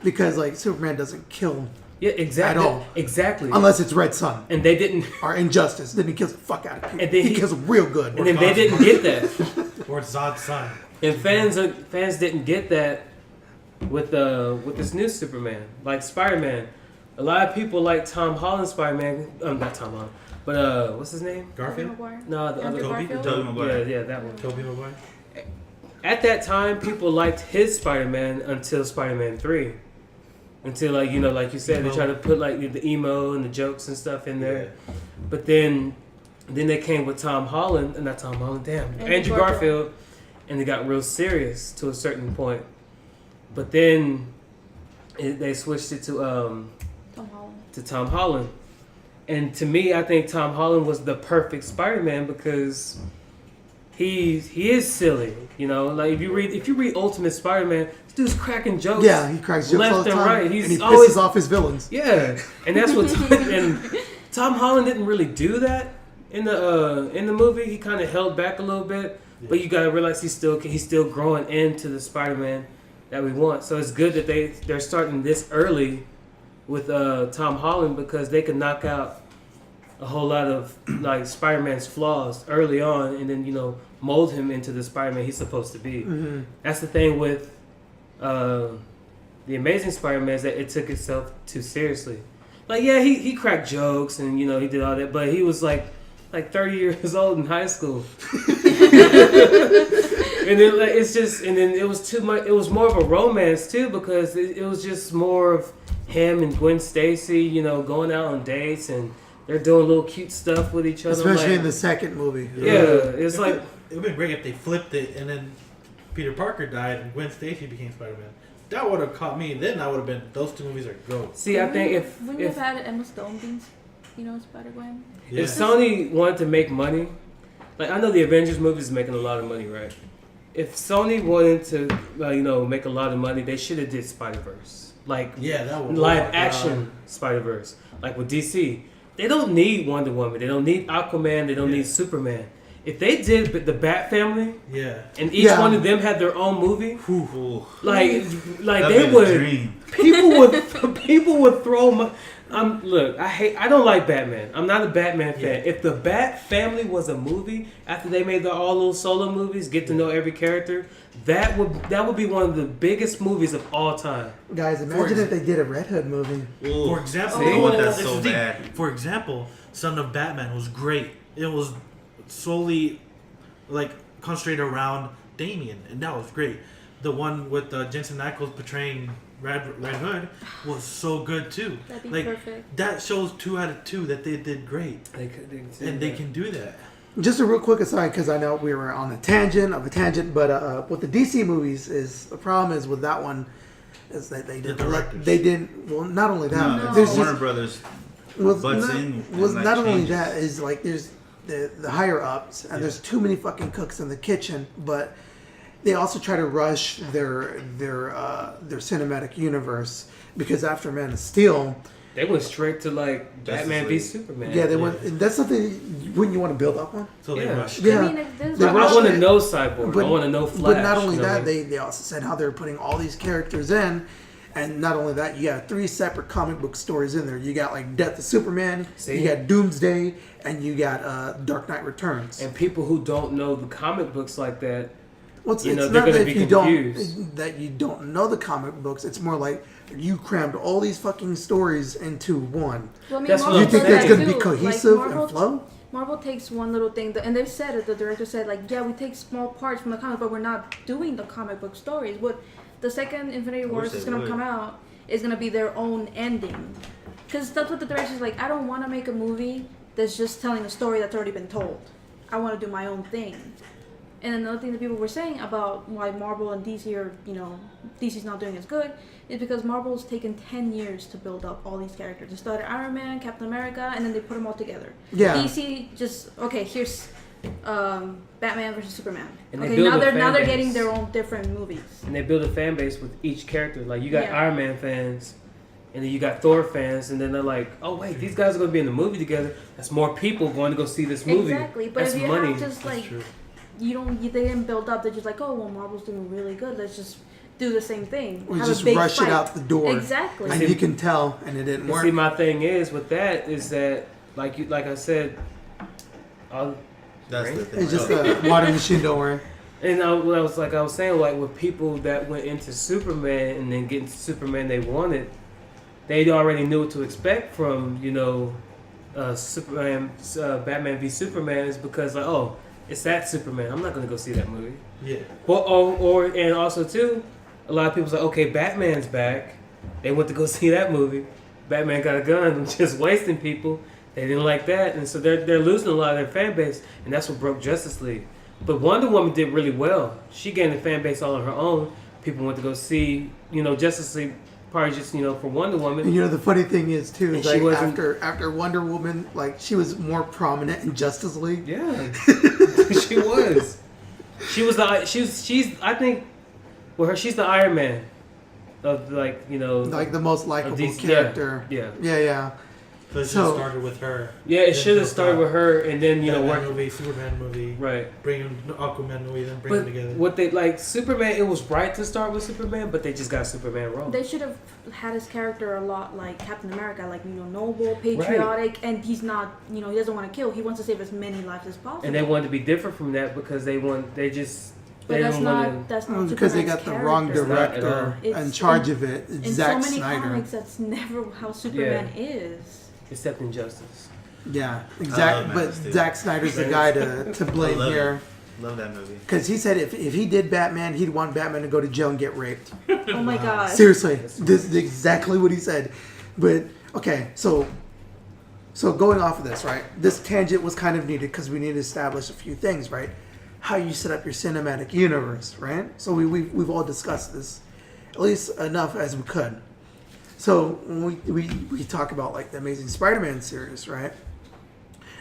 Because like Superman doesn't kill Yeah, exactly. At all. Exactly. unless it's Red Sun And they didn't. or Injustice. Then he kills the fuck out of people. And then he he- kills real good. And then they didn't get that. Or Zod's son. And fans didn't get that with this new Superman, like Spider-Man. A lot of people like Tom Holland's Spider-Man. Not Tom Holland, but what's his name? Garfield? Maguire? No, the Andrew other Garfield? Tobey Maguire. Yeah, that one. Tobey Maguire? At that time, people liked his Spider-Man until Spider-Man 3. Until like you said, they tried to put like the emo and the jokes and stuff in there. But then they came with Tom Holland, not Tom Holland, Andrew Garfield, and they got real serious to a certain point. But then they switched it to Tom Holland. And to me, I think Tom Holland was the perfect Spider-Man because he is silly. Like if you read Ultimate Spider-Man, this dude's cracking jokes. Yeah, he cracks jokes all left the and time, right. and he He's pisses always off his villains. yeah, and that's what. And Tom Holland didn't really do that in the movie. He kind of held back a little bit, but you gotta realize he's still growing into the Spider-Man that we want. So it's good that they're starting this early with Tom Holland because they can knock out a whole lot of like Spider-Man's flaws early on, and then mold him into the Spider-Man he's supposed to be. Mm-hmm. That's the thing with the Amazing Spider-Man is that it took itself too seriously. Like yeah, he cracked jokes and he did all that, but he was like 30 years old in high school. And then it was too much. It was more of a romance too because it was just more of him and Gwen Stacy, going out on dates and they're doing little cute stuff with each other. Especially like, in the second movie. yeah, it's like It would have been great if they flipped it and then Peter Parker died and Gwen Stacy became Spider-Man. That would have caught me. Then I would have been. Those two movies are goats. see. I think if Wouldn't you have had Emma Stone being, Spider-Gwen? Yeah. if Sony wanted to make money, like I know the Avengers movies is making a lot of money, right? If Sony wanted to, make a lot of money, they should have did Spider-Verse, like Yeah, that would live action Spider-Verse, like with DC. they don't need Wonder Woman. They don't need Aquaman. They don't need Superman. If they did the Bat Family, and each one of them had their own movie, like they would, people would throw. Look, I don't like Batman. I'm not a Batman fan. If the Bat Family was a movie after they made their all little solo movies, get to know every character, that would be one of the biggest movies of all time. Guys, imagine if they did a Red Hood movie. Ooh. For example, I want that so bad. For example, Son of Batman was great. It was solely like concentrated around Damian, and that was great. The one with Jensen Ackles portraying Red Hood was so good too. That'd be like perfect. that shows 2 out of 2 that they did great, They can do that. Just a real quick aside, because I know we were on a tangent, but with the DC movies is the problem is with that one is that they didn't. Well, not only that, No, there's Warner just, Brothers was butts not, in. was and not only changes. that is like there's the higher ups and there's too many fucking cooks in the kitchen, but they also try to rush their cinematic universe because after Man of Steel. They went straight to like Batman v Superman. Yeah, they went. And that's something wouldn't you want to build up on? So they rushed. Yeah, I mean, if this They I rushed want to it. know Cyborg. I want to know Flash. But not only you know that, what I mean? they also said how they're putting all these characters in, and not only that, you got 3 separate comic book stories in there. You got like Death of Superman, you got Doomsday, and you got Dark Knight Returns. And people who don't know the comic books like that, Well, it's they're not going to that be you confused. that you don't know the comic books. It's more like you crammed all these fucking stories into one. Well, I mean, That's what You I'm think saying. that's going to be too. cohesive Like, and flow? Marvel takes one little thing, and they've said it. The director said, like, yeah, we take small parts from the comic, but we're not doing the comic book stories. What the second Infinity Wars is going to come out is going to be their own ending, because that's what the director's like. I don't want to make a movie that's just telling a story that's already been told. I want to do my own thing. And another thing that people were saying about why Marvel and DC are, DC's not doing as good is because Marvel's taken 10 years to build up all these characters. They started Iron Man, Captain America, and then they put them all together. Yeah. DC just, here's Batman versus Superman. And they Okay, build now a they're fan base. getting their own different movies. and they build a fan base with each character. Like you got Yeah. Iron Man fans, and then you got Thor fans, and then they're like, oh wait, these guys are going to be in the movie together. That's more people going to go see this movie. Exactly, but That's if you money. have just like they didn't build up. They're just like, oh well, Marvel's doing really good. Let's just do the same thing. We Have just a big rush fight. it out the door. Exactly. And you can tell, and it didn't And work. see, my thing is with that is that like I said, That's the thing. It's just a water machine, don't worry. and I was saying, like with people that went into Superman and then getting to Superman they wanted, they already knew what to expect from Superman, Batman v Superman is because like, oh, it's that Superman. I'm not gonna go see that movie. Yeah. Well, and also too, a lot of people's like, okay, Batman's back. They went to go see that movie. Batman got a gun and just wasting people. They didn't like that, and so they're losing a lot of their fan base, and that's what broke Justice League. But Wonder Woman did really well. She gained a fan base all on her own. People went to go see, Justice League, probably just for Wonder Woman. And the funny thing is too, is And she like wasn't- after Wonder Woman, like she was more prominent in Justice League. Yeah, she was. She's I think, she's the Iron Man of like Like the most likable these- character. Yeah. Yeah. So it So- just started with her. Yeah, it Then should have built started up with her, and then Batman work. movie, Superman movie, Right. bring Aquaman movie, then bring them But together. what they like Superman, it was right to start with Superman, but they just got Superman wrong. They should have had his character a lot like Captain America, like noble, patriotic, and he's not, he doesn't want to kill. He wants to save as many lives as possible. And they wanted to be different from that because they just but they that's didn't not want that's not Because they Superman's got the wrong character. director It's in charge in- of it. It's In Zack so many Snyder. comics, that's never how Superman is. to, except Injustice. Yeah, I exactly. love But Man of Steel. Zack Snyder's the guy to blame love here. Love that movie. Because he said if he did Batman, he'd want Batman to go to jail and get raped. Oh my god. Seriously, this is exactly what he said. But okay, so going off of this, right? This tangent was kind of needed because we need to establish a few things, right? How you set up your cinematic universe, right? So we've all discussed this, at least enough as we could. So when we talk about like the Amazing Spider-Man series, right?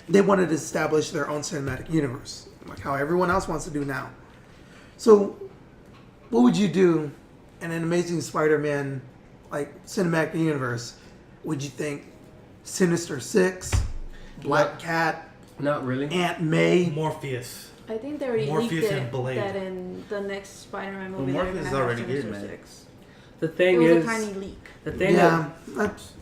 They wanted to establish their own cinematic universe, like how everyone else wants to do now. So what would you do in an Amazing Spider-Man like cinematic universe? Would you think Sinister Six, Black Cat, Not really. Aunt May. Morpheus. I think they already Morpheus leaked and it Blade. that in the next Spider-Man Well, movie they're Morpheus gonna is have already Sinister good, man. Six. The It thing was is, a tiny leak. the thing Yeah,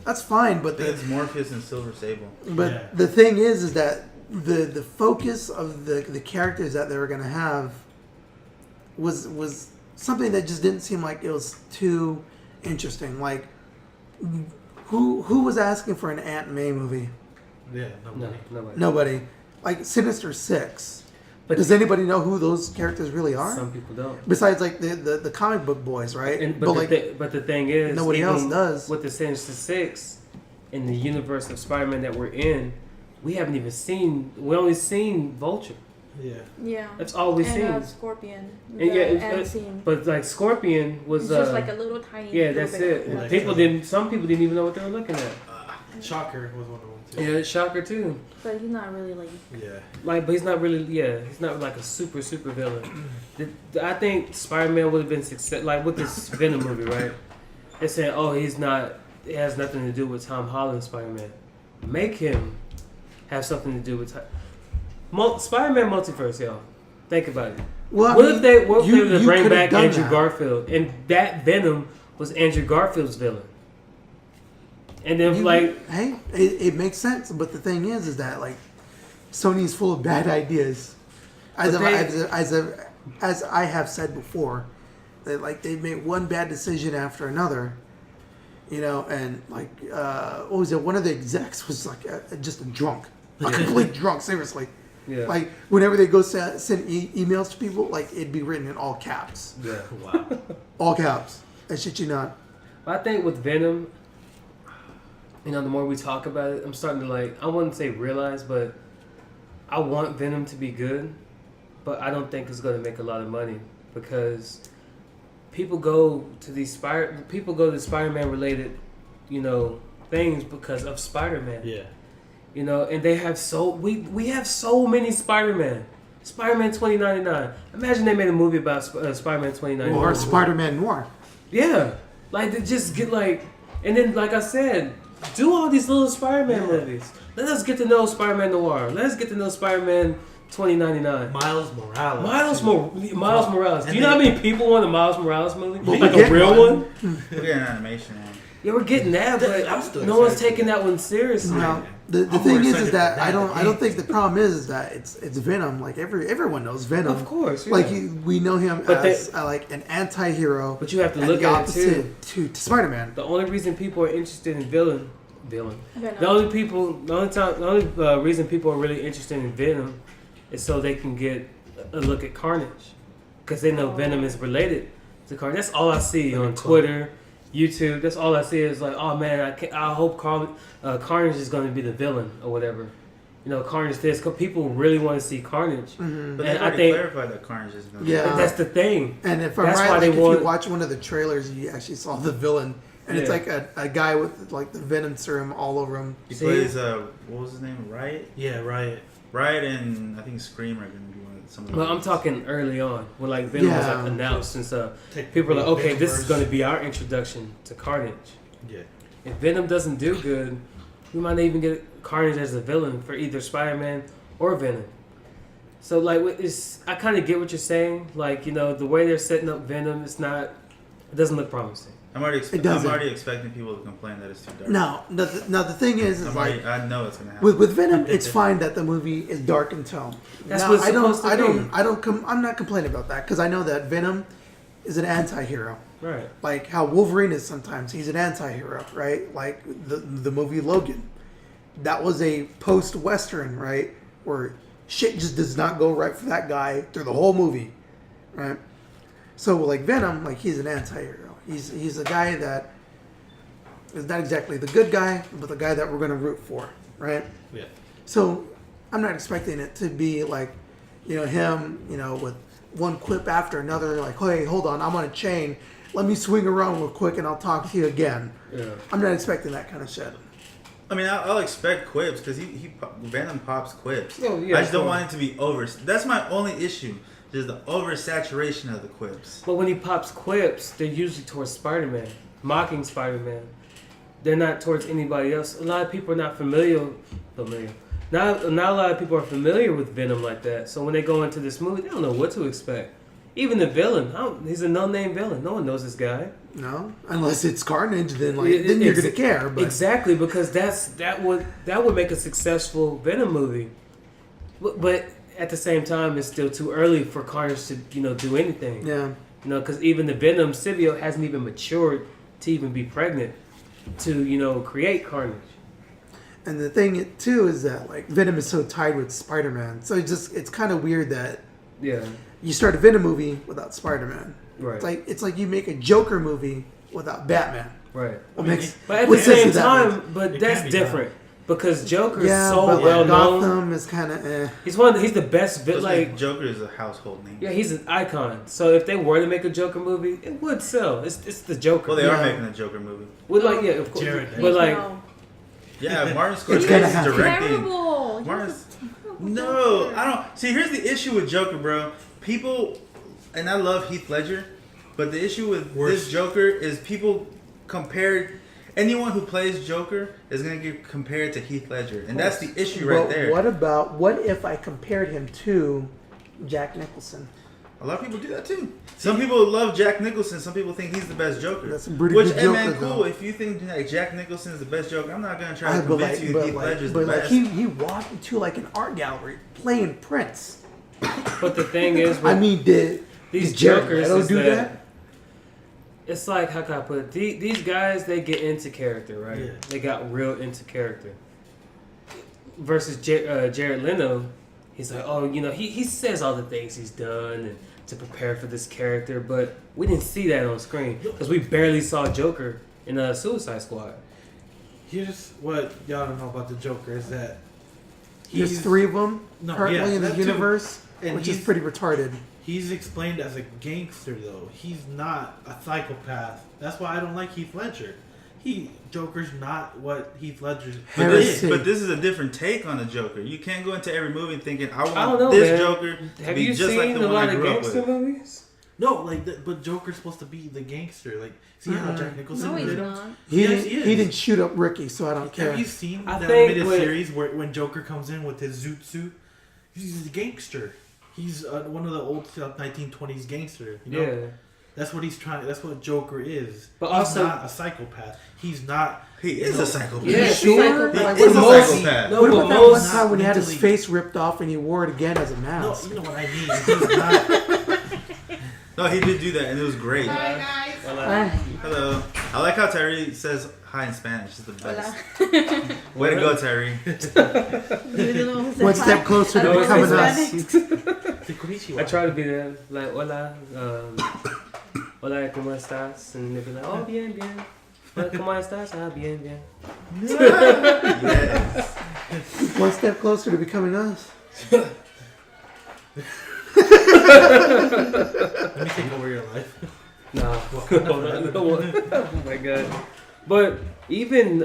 that's fine, but I think it's Morpheus and Silver Sable. Yeah. the thing is that the focus of the characters that they were gonna have was something that just didn't seem like it was too interesting. Like, who was asking for an Aunt May movie? Yeah, no, nobody. nobody. Nobody. Like Sinister Six. But Does anybody know who those characters really are? some people don't. Besides, like the comic book boys, right? And, but but the thing is, nobody even else does. With the Sinister Six, in the universe of Spider-Man that we're in, we haven't even seen. We only seen Vulture. Yeah. Yeah. That's all we've and seen. Scorpion. And The yeah, end scene. but like Scorpion was It's just like a little tiny. yeah, little that's bit it. of And Like, people didn't. Some people didn't even know what they were looking at. Shocker was one of them too. Yeah, Shocker too. But he's not really like. Yeah. Like, but he's not really. Yeah, he's not like a super villain. I think Spider-Man would have been success. Like with this Venom movie, right? They said, oh, he's not. It has nothing to do with Tom Holland's Spider-Man. Make him have something to do with Spider-Man multiverse, y'all. Think about it. well, I What mean, if they were to bring could've back done Andrew that. Garfield, and that Venom was Andrew Garfield's villain, and then Hey, it makes sense. But the thing is that like Sony's full of bad ideas. As But as I have said before, that like they made one bad decision after another. You know, and like what was it? One of the execs was like just a drunk, a complete drunk. Seriously. yeah, Like whenever they go send emails to people, like it'd be written in all caps, yeah. Wow. all caps. I shit you not. I think with Venom, you know, the more we talk about it, I'm starting to like, I wouldn't say realize, but I want Venom to be good, but I don't think it's going to make a lot of money because people go to these Spider-Man related, you know, things because of Spider-Man. Yeah. You know, and they have we have so many Spider-Man. Spider-Man 2099. Imagine they made a movie about Spider-Man 2099. Or Spider-Man Noir. Yeah, like they just get like, and then like I said, do all these little Spider-Man movies. Let us get to know Spider-Man Noir. Let us get to know Spider-Man 2099. Miles Morales. Miles Morales. Do you know how many people want a Miles Morales movie? Well, Like we a get real one. one? We're getting animation one. Yeah, we're getting that, but I'm still no one's excited. taking that one seriously. No, the I'm thing more is excited that for I that don't think the problem is that it's Venom. Like everyone knows Venom. Of course, yeah. Like we know him But as like an anti-hero. But you have to and look the at it opposite too. to Spider-Man. The only reason people are interested in Venom. Venom. The only reason people are really interested in Venom is so they can get a look at Carnage, because they know Venom is related to Carnage. That's all I see on Twitter, YouTube. That's all I see is like, oh man, I hope Carnage is going to be the villain or whatever. You know, Carnage this. Cause people really want to see Carnage, Mm-hmm. But and they I already think clarified that Carnage is going to Yeah. but that's the thing. And if I'm That's right, why like they if want- you watch one of the trailers, you actually saw the villain, and it's Yeah. like a guy with like the Venom serum all over him. He See? plays, what was his name? Riot? Yeah, Riot. Riot and I think Scream are going to be one of some of the Well, I'm movies. talking early on when like Venom was Yeah. like announced and stuff. Take People are like, okay, Venomverse. this is going to be our introduction to Carnage. Yeah. If Venom doesn't do good, we might not even get Carnage as a villain for either Spider-Man or Venom. So like, I kind of get what you're saying. Like, you know, the way they're setting up Venom, it doesn't look promising. I'm already, It doesn't. I'm already expecting people to complain that it's too dark. No, the thing is like I know it's going to happen. with Venom, it's fine that the movie is dark in tone. That's Now, what it's supposed to be. I'm not complaining about that because I know that Venom is an anti-hero. Right. Like how Wolverine is sometimes. He's an anti-hero, right? Like the movie Logan. That was a post-Western, right? Where shit just does not go right for that guy through the whole movie, right? So like Venom, like he's an anti-hero. He's a guy that is not exactly the good guy, but the guy that we're going to root for, right? Yeah. So I'm not expecting it to be like, you know, him, you know, with one quip after another, like, hey, hold on, I'm on a chain. Let me swing around real quick and I'll talk to you again. Yeah. I'm not expecting that kind of shit. I mean, I'll expect quips because Venom pops quips. Oh, yeah, I just don't of want it to be over. That's my only issue. Just the oversaturation of the quips. But when he pops quips, they're usually towards Spider-Man, mocking Spider-Man. They're not towards anybody else. A lot of people are not familiar. not a lot of people are familiar with Venom like that. So when they go into this movie, they don't know what to expect. Even the villain, he's a no-name villain. No one knows this guy. No, unless it's Carnage, then then you're gonna care. But. Exactly, because that would make a successful Venom movie. But at the same time, it's still too early for Carnage to do anything. Yeah. Because even the Venom symbiote hasn't even matured to even be pregnant to create Carnage. And the thing too is that like Venom is so tied with Spider-Man, so it's kind of weird that you start a Venom movie without Spider-Man. Right. It's like you make a Joker movie without Batman. Right. But at the same time, that's different. Because Joker is so well known. Gotham is kind of He's the best villain. Joker is a household name. Yeah, he's an icon. So if they were to make a Joker movie, it would sell. It's the Joker. Well, they are making a Joker movie. With of course. Jared. But yeah, Martin Scorsese is directing. Terrible. No, I don't. See, here's the issue with Joker, bro. People, and I love Heath Ledger, but the issue with this Joker is people compared. Anyone who plays Joker is going to get compared to Heath Ledger. And that's the issue right there. What if I compared him to Jack Nicholson? A lot of people do that too. Some people love Jack Nicholson. Some people think he's the best Joker. That's a pretty good Joker, man, cool. though. If you think like Jack Nicholson is the best Joker, I'm not going to try to convince you Heath Ledger's the best. He walked into like an art gallery playing Prince. But the thing is, these Jokers don't do that. It's like, how can I put it? These guys, they get into character, right? Yeah. They got real into character. Versus Jared Leto, he's like, he says all the things he's done and to prepare for this character, but we didn't see that on screen because we barely saw Joker in Suicide Squad. Here's what y'all don't know about the Joker is that there's 3 of them currently in the universe, which is pretty retarded. He's explained as a gangster, though. He's not a psychopath. That's why I don't like Heath Ledger. Joker's not what Heath Ledger is. But this is a different take on the Joker. You can't go into every movie thinking, I want Joker to be just like the one I grew up with. Have you seen a lot of gangster movies? No, but Joker's supposed to be the gangster. Like, see how Jack Nicholson did? He not. He didn't shoot up Ricky, so I don't care. Have you seen the animated series when Joker comes in with his zoot suit? He's a gangster. He's one of the old 1920s gangster. Yeah. That's what he's trying. That's what Joker is. But he's also not a psychopath. He's not. He is a psychopath. Yeah, sure. He is a psychopath. What about that one time when he had his face ripped off and he wore it again as a mask? No, you know what I mean. He's not. No, he did do that, and it was great. Hi guys. Hello. I like how Tyree says hi in Spanish. It's the best. Way to go, Tyree. One step closer to becoming us. I try to be there, like, hola, hola, ¿cómo estás? And they'll be like, oh, bien, bien. ¿Cómo estás? Ah, bien, bien. Yes. One step closer to becoming us. Let me take over your life. Nah. Oh my god. But even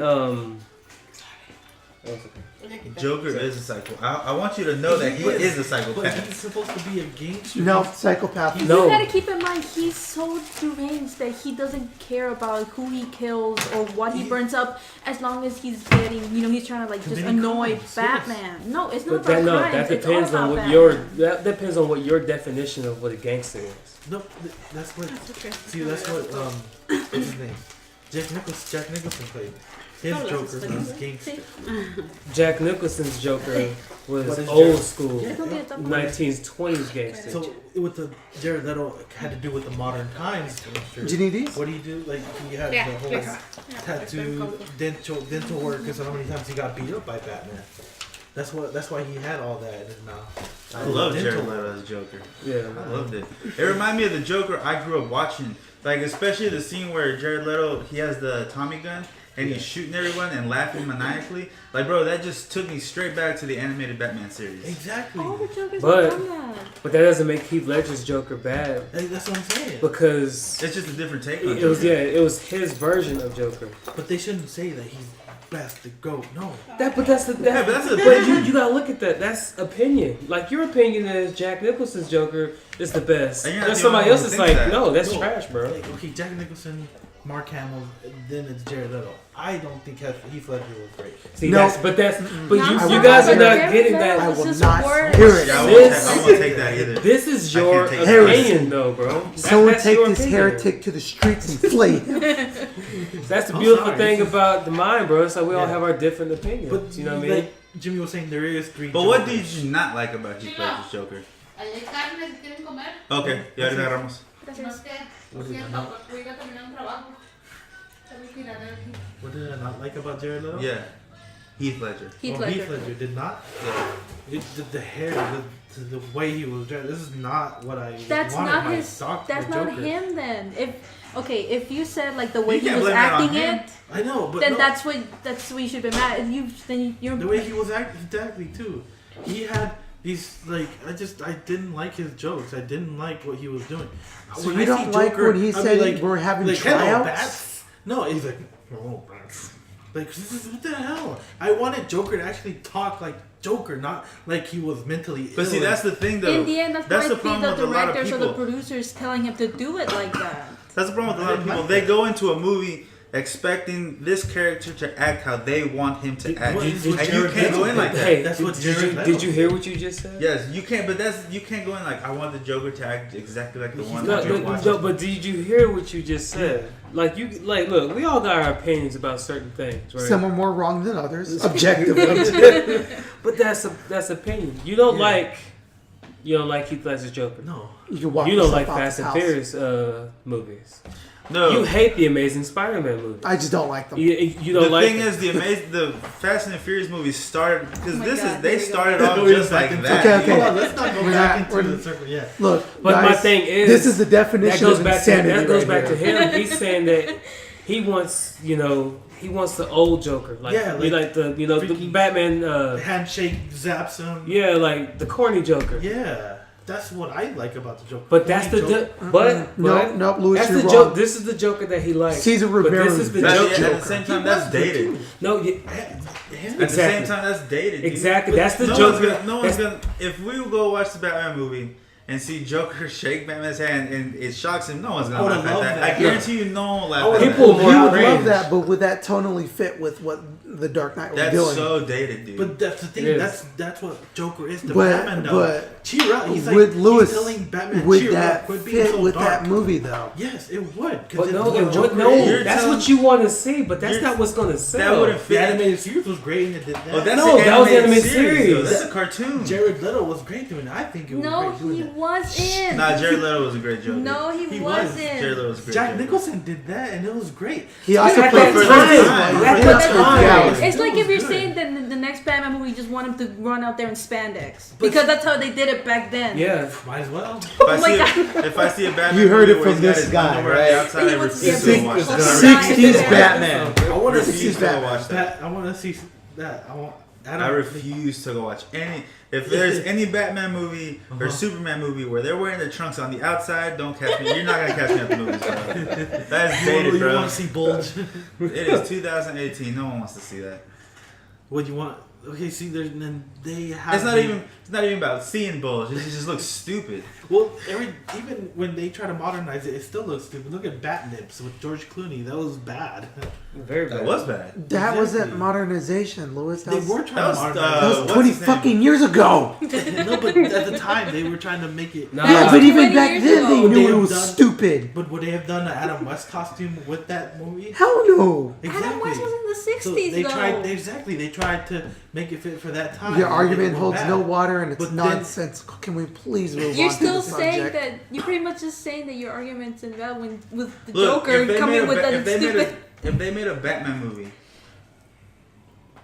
Joker is a psycho. I want you to know that he is a But psychopath. he's supposed to be a gangster. No, psychopath. No. You gotta keep in mind he's so deranged that he doesn't care about who he kills or what he burns up as long as he's getting, he's trying to like just annoy Batman. No, it's not about crimes. that It's depends all on about what Batman. that depends on what your definition of what a gangster is. No, that's what. See, that's what. What's his name? Jack Nicholson played. His Joker was gangster. Jack Nicholson's Joker was What is old Jared? school, Yeah. 1920s gangster. So with the Jared Leto had to do with the modern times gangster. Do you need these? What do you do? Like he had Yeah, the whole please. tattoo, dental work, because how many times he got beat up by Batman. That's why he had all that in his mouth. I love Jared Leto as Joker. Yeah. I loved it. It reminded me of the Joker I grew up watching. Like, especially the scene where Jared Leto, he has the Tommy gun and he's shooting everyone and laughing maniacally. Like, bro, that just took me straight back to the animated Batman series. Exactly. All the Jokers But- have done that. But that doesn't make Heath Ledger's Joker bad That's what I'm saying. because It's just a different take on it was Joker. it was his version of Joker. But they shouldn't say that he's best to go. No. But that's the but you gotta look at that. That's opinion. Like your opinion is Jack Nicholson's Joker is the best. And you're not There's the somebody only else one that's who like, thinks that. no, that's No. trash, bro. Like, okay, Jack Nicholson Mark Hamill, then it's Jared Leto. I don't think Heath Ledger was great. See, No. but Not you so guys are much. not getting that. I It's will just not words. hear it. Yeah, I This- won't take that either. This is I your can't take opinion, though, bro. Someone That's take your this opinion. heretic to the streets and flay him. That's the I'm beautiful sorry, thing this is- about the mind, bro. It's like we all Yeah. have our different opinions. But you know what I mean? like Jimmy was saying, there is 3. But what did Jokers. you not like about Heath Ledger's Joker? Allá hay carne si quieren comer. Okay, ya ahorita agarramos. No Gracias. es que, por cierto, voy a ir a terminar un trabajo. Tengo que ir a ver aquí. What did I not like about Jared Leto? Yeah, Heath Ledger. Heath Heath Ledger. Ledger did not. Yeah. The hair, the way he was dressed. This is not what I That's wanted not my his. That's my not Joker. him then. If you said like the way You he can't was blame it on acting him. it, I know, but then no, that's what you should be mad. You're the way he was acting exactly too. He had these like I didn't like his jokes. I didn't like what he was doing. So When you I don't see like Joker, when he I said mean, we're having hello, tryouts? bats? No, he's like hello, bats. Like what the hell? I wanted Joker to actually talk like Joker, not like he was mentally ill. But see, that's the thing, though. in the end. That's the why problem the with a lot of directors or the people. producers telling him to do it like that. That's the problem with a lot of people. They go into a movie expecting this character to act how they want him to act, What- and you Jared can't go Leto in like did that. Hey, That's what did Jared you Leto did you hear what you just said? Yes, you can't. But you can't go in like I want the Joker to act exactly like the one. No, that you're watching. but did you hear what you just said? Like look, we all got our opinions about certain things, right? Some are more wrong than others, objectively. But that's opinion. You don't like Heath Ledger's Joker. no. You can walk You don't yourself like out Fast this and house. Furious movies. No, You hate the Amazing Spider-Man movie. I just don't like them. You don't the like thing is, the Fast and the Furious movies started because Oh my this God, is they here we go. started off We're just back like into- that. Okay. Hold on, let's not go We're back not- into we're- the circle yet. Look, But my guys, thing is, this is the that definition goes of back insanity. to that goes right back to here. him. He's saying that he wants the old Joker, like Yeah, like the the freaking- Batman. Handshake zaps him. Yeah, like the corny Joker. Yeah, that's what I like about the Joker. But that's the Corny Joker. Nope, Louis, that's you're the wrong. joke. This is the Joker that he likes. Caesar But Rivera. this is the That's- joke yeah, Joker. at the same He time, was that's good, dated. too. No, Him. At the Exactly. same time, that's dated. Dude. exactly. That's the No Joker. one's gonna. No one's That's- gonna. If we go watch the Batman movie and see Joker shake Batman's hand and it shocks him, no one's I gonna would've laugh at loved that. that. I guarantee you, no one will laugh I at would've- that. People You more would outraged. love that, but would that tonally fit with what the Dark Knight was That's doing? so dated, dude. But that's the thing. It is. That's what Joker is to But- Batman. Though. but cheer up. He's like with Lewis, he's telling Batman, would cheer that up. Quit being fit so with dark. that movie though? Yes, it would. But no, what it would, Joker no. is. You're That's telling- what you want to see, but that's you're- not what's gonna sell. that wouldn't The fit. animated series was great and it did that. Oh, that's No, an that was the animated animated series. series. That's a cartoon. Jared Leto was great doing it. I think it was No, great doing he that. wasn't. Nah, Jared Leto was a great Joker. No, he He was. wasn't. Jared Leto was a great. Jack Joker. Nicholson did that and it was great. He also At played that for the time, time. at For that the time. Yeah. It's like It if you're was saying that in the next Batman movie, you just want him to run out there in spandex because that's how they did it back then. Yeah. Might as well. If Oh I my see God. if I see a Batman You heard movie it where from he's got this his guy, underwear right? outside, He I wants to get refuse to big watch fucking that. 60s guys. Batman. I want to refuse see to go Batman. watch that. that. I want to see that. I refuse to go watch any. If there's any Batman movie or Superman movie where they're wearing their trunks on the outside, don't catch me. You're not gonna catch me at the movies, bro. That's dated, You bro. want to see Bulge? It is 2018. No one wants to see that. What you want? Okay, see, then they have. It's not even about seeing bulge. It just looks stupid. Well, even when they try to modernize it, it still looks stupid. Look at Batnips with George Clooney. That was bad. Very bad. That was bad. That wasn't Exactly. modernization, Lewis. They were trying that was, to modernize That was what's 20 his name? fucking years ago. it. No, but at the time they were trying to make it. Nah. Yeah, but even 20 back years then they ago. knew They it was have done- stupid. But would they have done an Adam West costume with that movie? Hell no. Adam West was in the So 60s they though. tried exactly. They tried to make it fit for that time. Your and it argument went holds bad. no water and it's But then- nonsensical. Can we please move You're on to still the saying subject? that you're pretty much just saying that your argument's invalid with the Look, Joker if they coming made a with Ba- that if they made stupid. if they made a Batman movie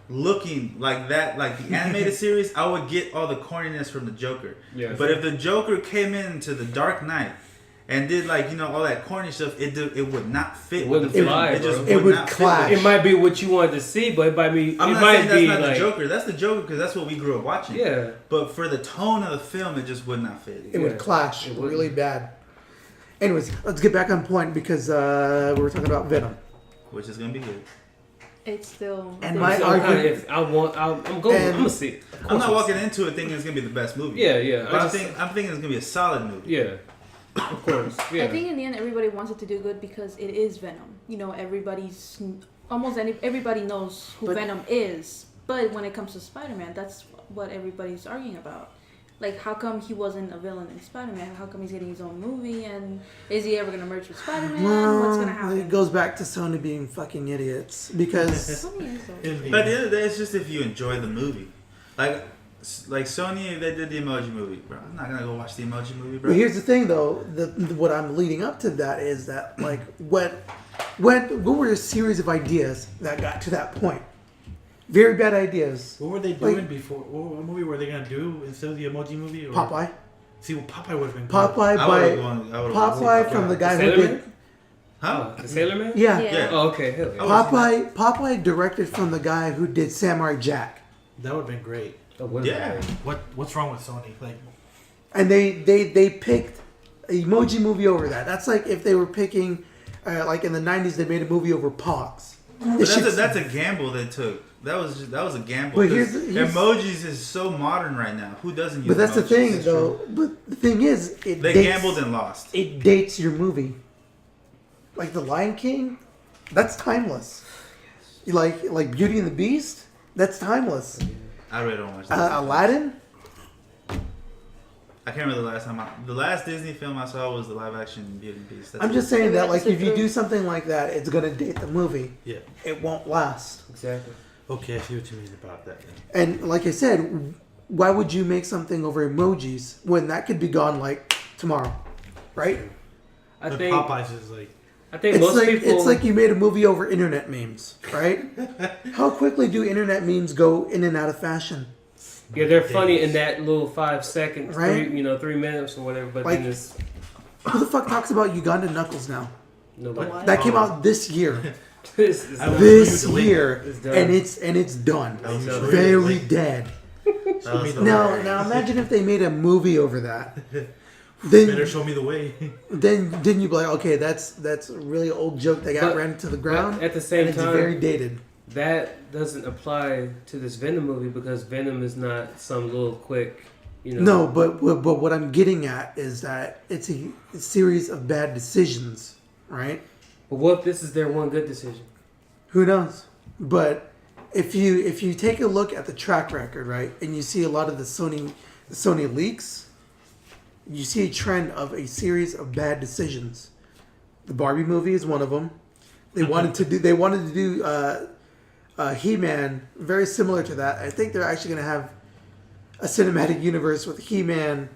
looking like that, like the animated series, I would get all the corniness from the Joker. Yeah. But if the Joker came into the Dark Knight and did all that corny stuff, it would not fit. It with wouldn't the film. fly, It just bro. It would not fit clash. with It might be what you wanted to see, but it might be. I'm it not might saying that's be not like, the Joker. That's the Joker because that's what we grew up watching. Yeah. But for the tone of the film, it just would not fit. It would Yeah, clash it would. really bad. Anyways, let's get back on point because we were talking about Venom. Which is gonna be good. It's still. And my So argument- if I want, I'm going. And- I'm gonna see it. Of I'm course not I'm walking into it thinking it's gonna be the best movie. Yeah, yeah. But I'm thinking it's gonna be a solid movie. Yeah. Of course, yeah. I think in the end, everybody wants it to do good because it is Venom. You know, everybody knows who Venom is. But when it comes to Spider-Man, that's what everybody's arguing about. Like, how come he wasn't a villain in Spider-Man? How come he's getting his own movie? And is he ever gonna merge with Spider-Man? What's gonna happen? It goes back to Sony being fucking idiots because. Sony is though. But at the end of the day, it's just if you enjoy the movie. Like Sony, they did the Emoji Movie, bro. I'm not gonna go watch the Emoji Movie, bro. But here's the thing, though. What I'm leading up to that is that, like, what were a series of ideas that got to that point? Very bad ideas. What were they doing before? What movie were they gonna do instead of the Emoji Movie? Or? Popeye. See, well, Popeye would have been. Popeye from the guy who did. Huh? The Sailor Man? Yeah. Yeah. Oh, okay. Hell yeah. Popeye directed from the guy who did Samurai Jack. That would have been great. Oh, Yeah. What's wrong with Sony? Like, And they picked Emoji Movie over that. That's like if they were picking, like in the 90s, they made a movie over Pogs. But that's a gamble they took. That was a gamble. But Because here's emojis is so modern right now. Who doesn't use? But that's the emojis? thing, though. But the thing is, They gambled and lost. It dates your movie. Like The Lion King, that's timeless. Like Beauty and the Beast, that's timeless. I really don't watch that. Aladdin. I can't remember the last Disney film I saw was the live action Beauty and the Beast. That's I'm it. just saying that, like, That's if you true. do something like that, it's gonna date the movie. yeah. It won't last. Exactly. Okay, I see what you mean about that. Then. And like I said, why would you make something over emojis when that could be gone like tomorrow, right? I But think Popeyes is like. It's like you made a movie over internet memes, right? How quickly do internet memes go in and out of fashion? Yeah, they're funny in that little 5 seconds, Right? 3 minutes or whatever. But Like- then it's Who the fuck talks about Uganda Knuckles now? nobody. What? That came out this year. This is I don't- This You delete year, It's done. and it's done. That was Very dead. Show me the Now way. imagine if they made a movie over that. Better Then show me the way. then you'd be like, okay, that's a really old joke that got But- ran into the ground. But at the and same it's time, very dated. that doesn't apply to this Venom movie because Venom is not some little quick, No, but what I'm getting at is that it's a series of bad decisions, right? But what if this is their one good decision? Who knows? But if you take a look at the track record, right, and you see a lot of the Sony leaks, you see a trend of a series of bad decisions. The Barbie movie is one of them. They wanted to do He-Man very similar to that. I think they're actually going to have a cinematic universe with He-Man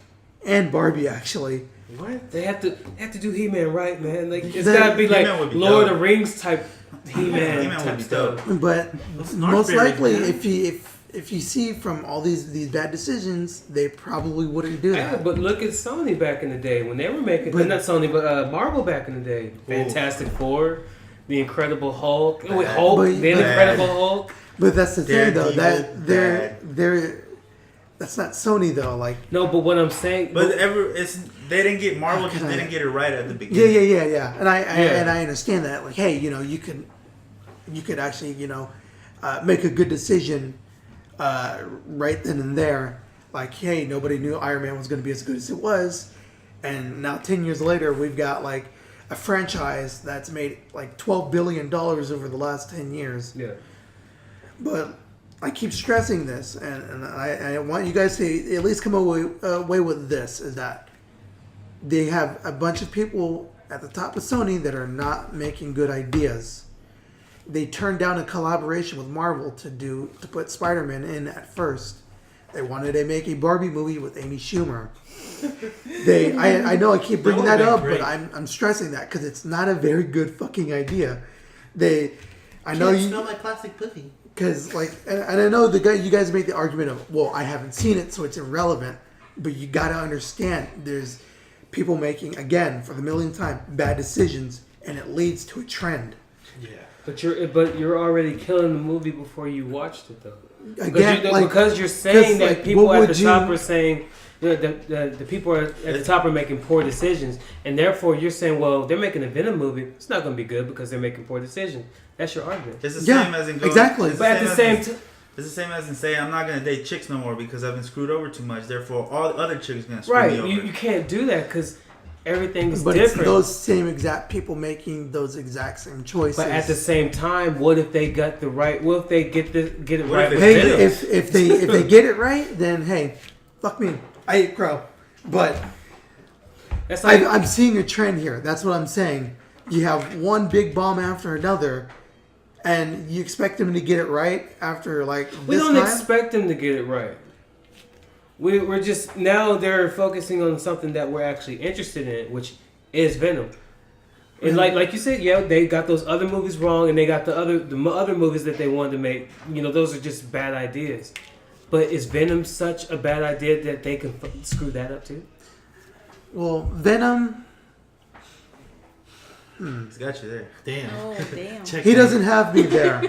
and Barbie actually. What? They have to do He-Man right, man. Like it's Then gotta be like He-Man would be Lord dope. of the Rings type He-Man He-Man would type be stuff. dope. But Those most Snarkberries, likely, man. if you see from all these bad decisions, they probably wouldn't do Yeah, that. but look at Sony back in the day when they were making But- not Sony but Marvel back in the day. Fantastic Four, The Incredible Hulk, Hulk, But- The but- Incredible Hulk. But that's the thing, though. Daredevil, That they're that's not Sony though. Like No, but what I'm saying, But they didn't get Marvel just Can I- didn't get it right at the beginning. yeah. And I Yeah. understand that. Like, hey, you could actually make a good decision right then and there. Like, hey, nobody knew Iron Man was going to be as good as it was, and now 10 years later, we've got like a franchise that's made like $12 billion over the last 10 years. yeah. But I keep stressing this, and I want you guys to at least come away with this, is that they have a bunch of people at the top of Sony that are not making good ideas. They turned down a collaboration with Marvel to put Spider-Man in at first. They wanted to make a Barbie movie with Amy Schumer. I know I keep bringing that up, but I'm stressing that because it's not a very good fucking idea. I know you smell like plastic pussy. because and I know you guys made the argument of, well, I haven't seen it, so it's irrelevant. But you got to understand, there's people making, again, for the millionth time, bad decisions, and it leads to a trend. Yeah. But you're already killing the movie before you watched it though. Again, Because you're saying that like, people what at would the top you- are saying the people at the top are making poor decisions, and therefore you're saying, well, they're making a Venom movie. It's not going to be good because they're making poor decisions. That's your argument. It's the Yeah, same as in going, exactly. it's But at the as same in- time, It's the same as in saying I'm not gonna date chicks no more because I've been screwed over too much. Therefore, all the other chicks are gonna screw right? me over. You can't do that because everything's But different. it's those same exact people making those exact same choices. But at the same time, what if they got the right? What if they get it What right? if with Hey, Venom? if they get it right, then hey, fuck me. I ate crow. But That's like I'm seeing a trend here. That's what I'm saying. You have one big bomb after another, and you expect them to get it right after like we this don't time. expect them to get it right. We're just now they're focusing on something that we're actually interested in, which is Venom. And like you said, yeah, they got those other movies wrong, and they got the other movies that they wanted to make. You know, those are just bad ideas. But is Venom such a bad idea that they can screw that up too? Well, Venom, He's got you there. Damn. Oh damn. Check he that. doesn't have me there.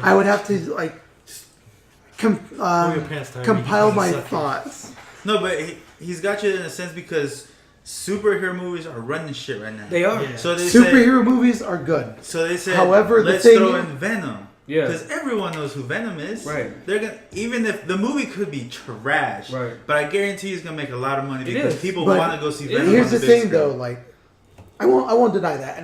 I would have to like Pull your pants, Tyree. compile my Suck it. thoughts. No, but he's got you in a sense because superhero movies are running shit right now. They are. Yeah. So they Superhero movies are good. So they said, However, the let's thing throw is- in Venom. Yeah. Because everyone knows who Venom is. Right. They're gonna, even if the movie could be trash. Right. But I guarantee it's gonna make a lot of money It because is. people But want to go see Venom. Here's on the big thing, screen. though. Like, I won't deny that,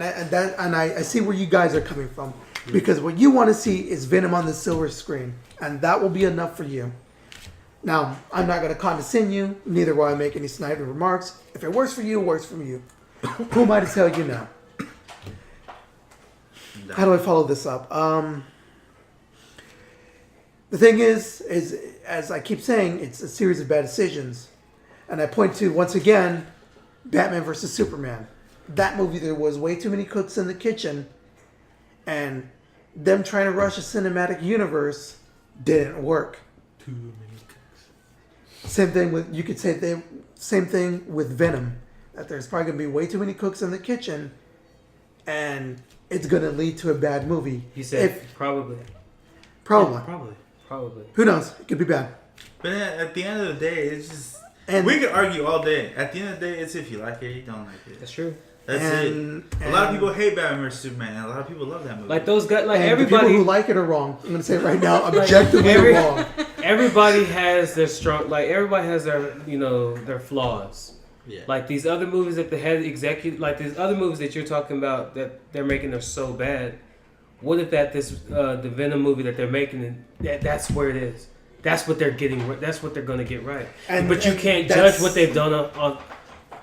and I see where you guys are coming from because what you want to see is Venom on the silver screen, and that will be enough for you. Now, I'm not going to condescend you. Neither will I make any snide remarks. If it works for you, it works for you. Who am I to tell you now? How do I follow this up? The thing is, as I keep saying, it's a series of bad decisions. And I point to, once again, Batman versus Superman. That movie, there was way too many cooks in the kitchen. And them trying to rush a cinematic universe didn't work. Too many cooks. Same thing with, you could say, same thing with Venom. That there's probably going to be way too many cooks in the kitchen. And it's going to lead to a bad movie. You said If, probably. probably. Probably. Who knows? It could be bad. But then at the end of the day, it's just. And we could argue all day. At the end of the day, it's if you like it or you don't like it. That's true. That's and, it. A lot of people hate Batman vs Superman, and a lot of people love that movie. Like those guys, like and the everybody. people who like it are wrong. I'm going to say it right now, objectively every- wrong. Everybody has their strong, like everybody has their, their flaws. Yeah. Like these other movies that they had like these other movies that you're talking about that they're making are so bad. What if the Venom movie that they're making, that's where it is. That's what they're getting. That's what they're going to get right. But you can't judge what they've done on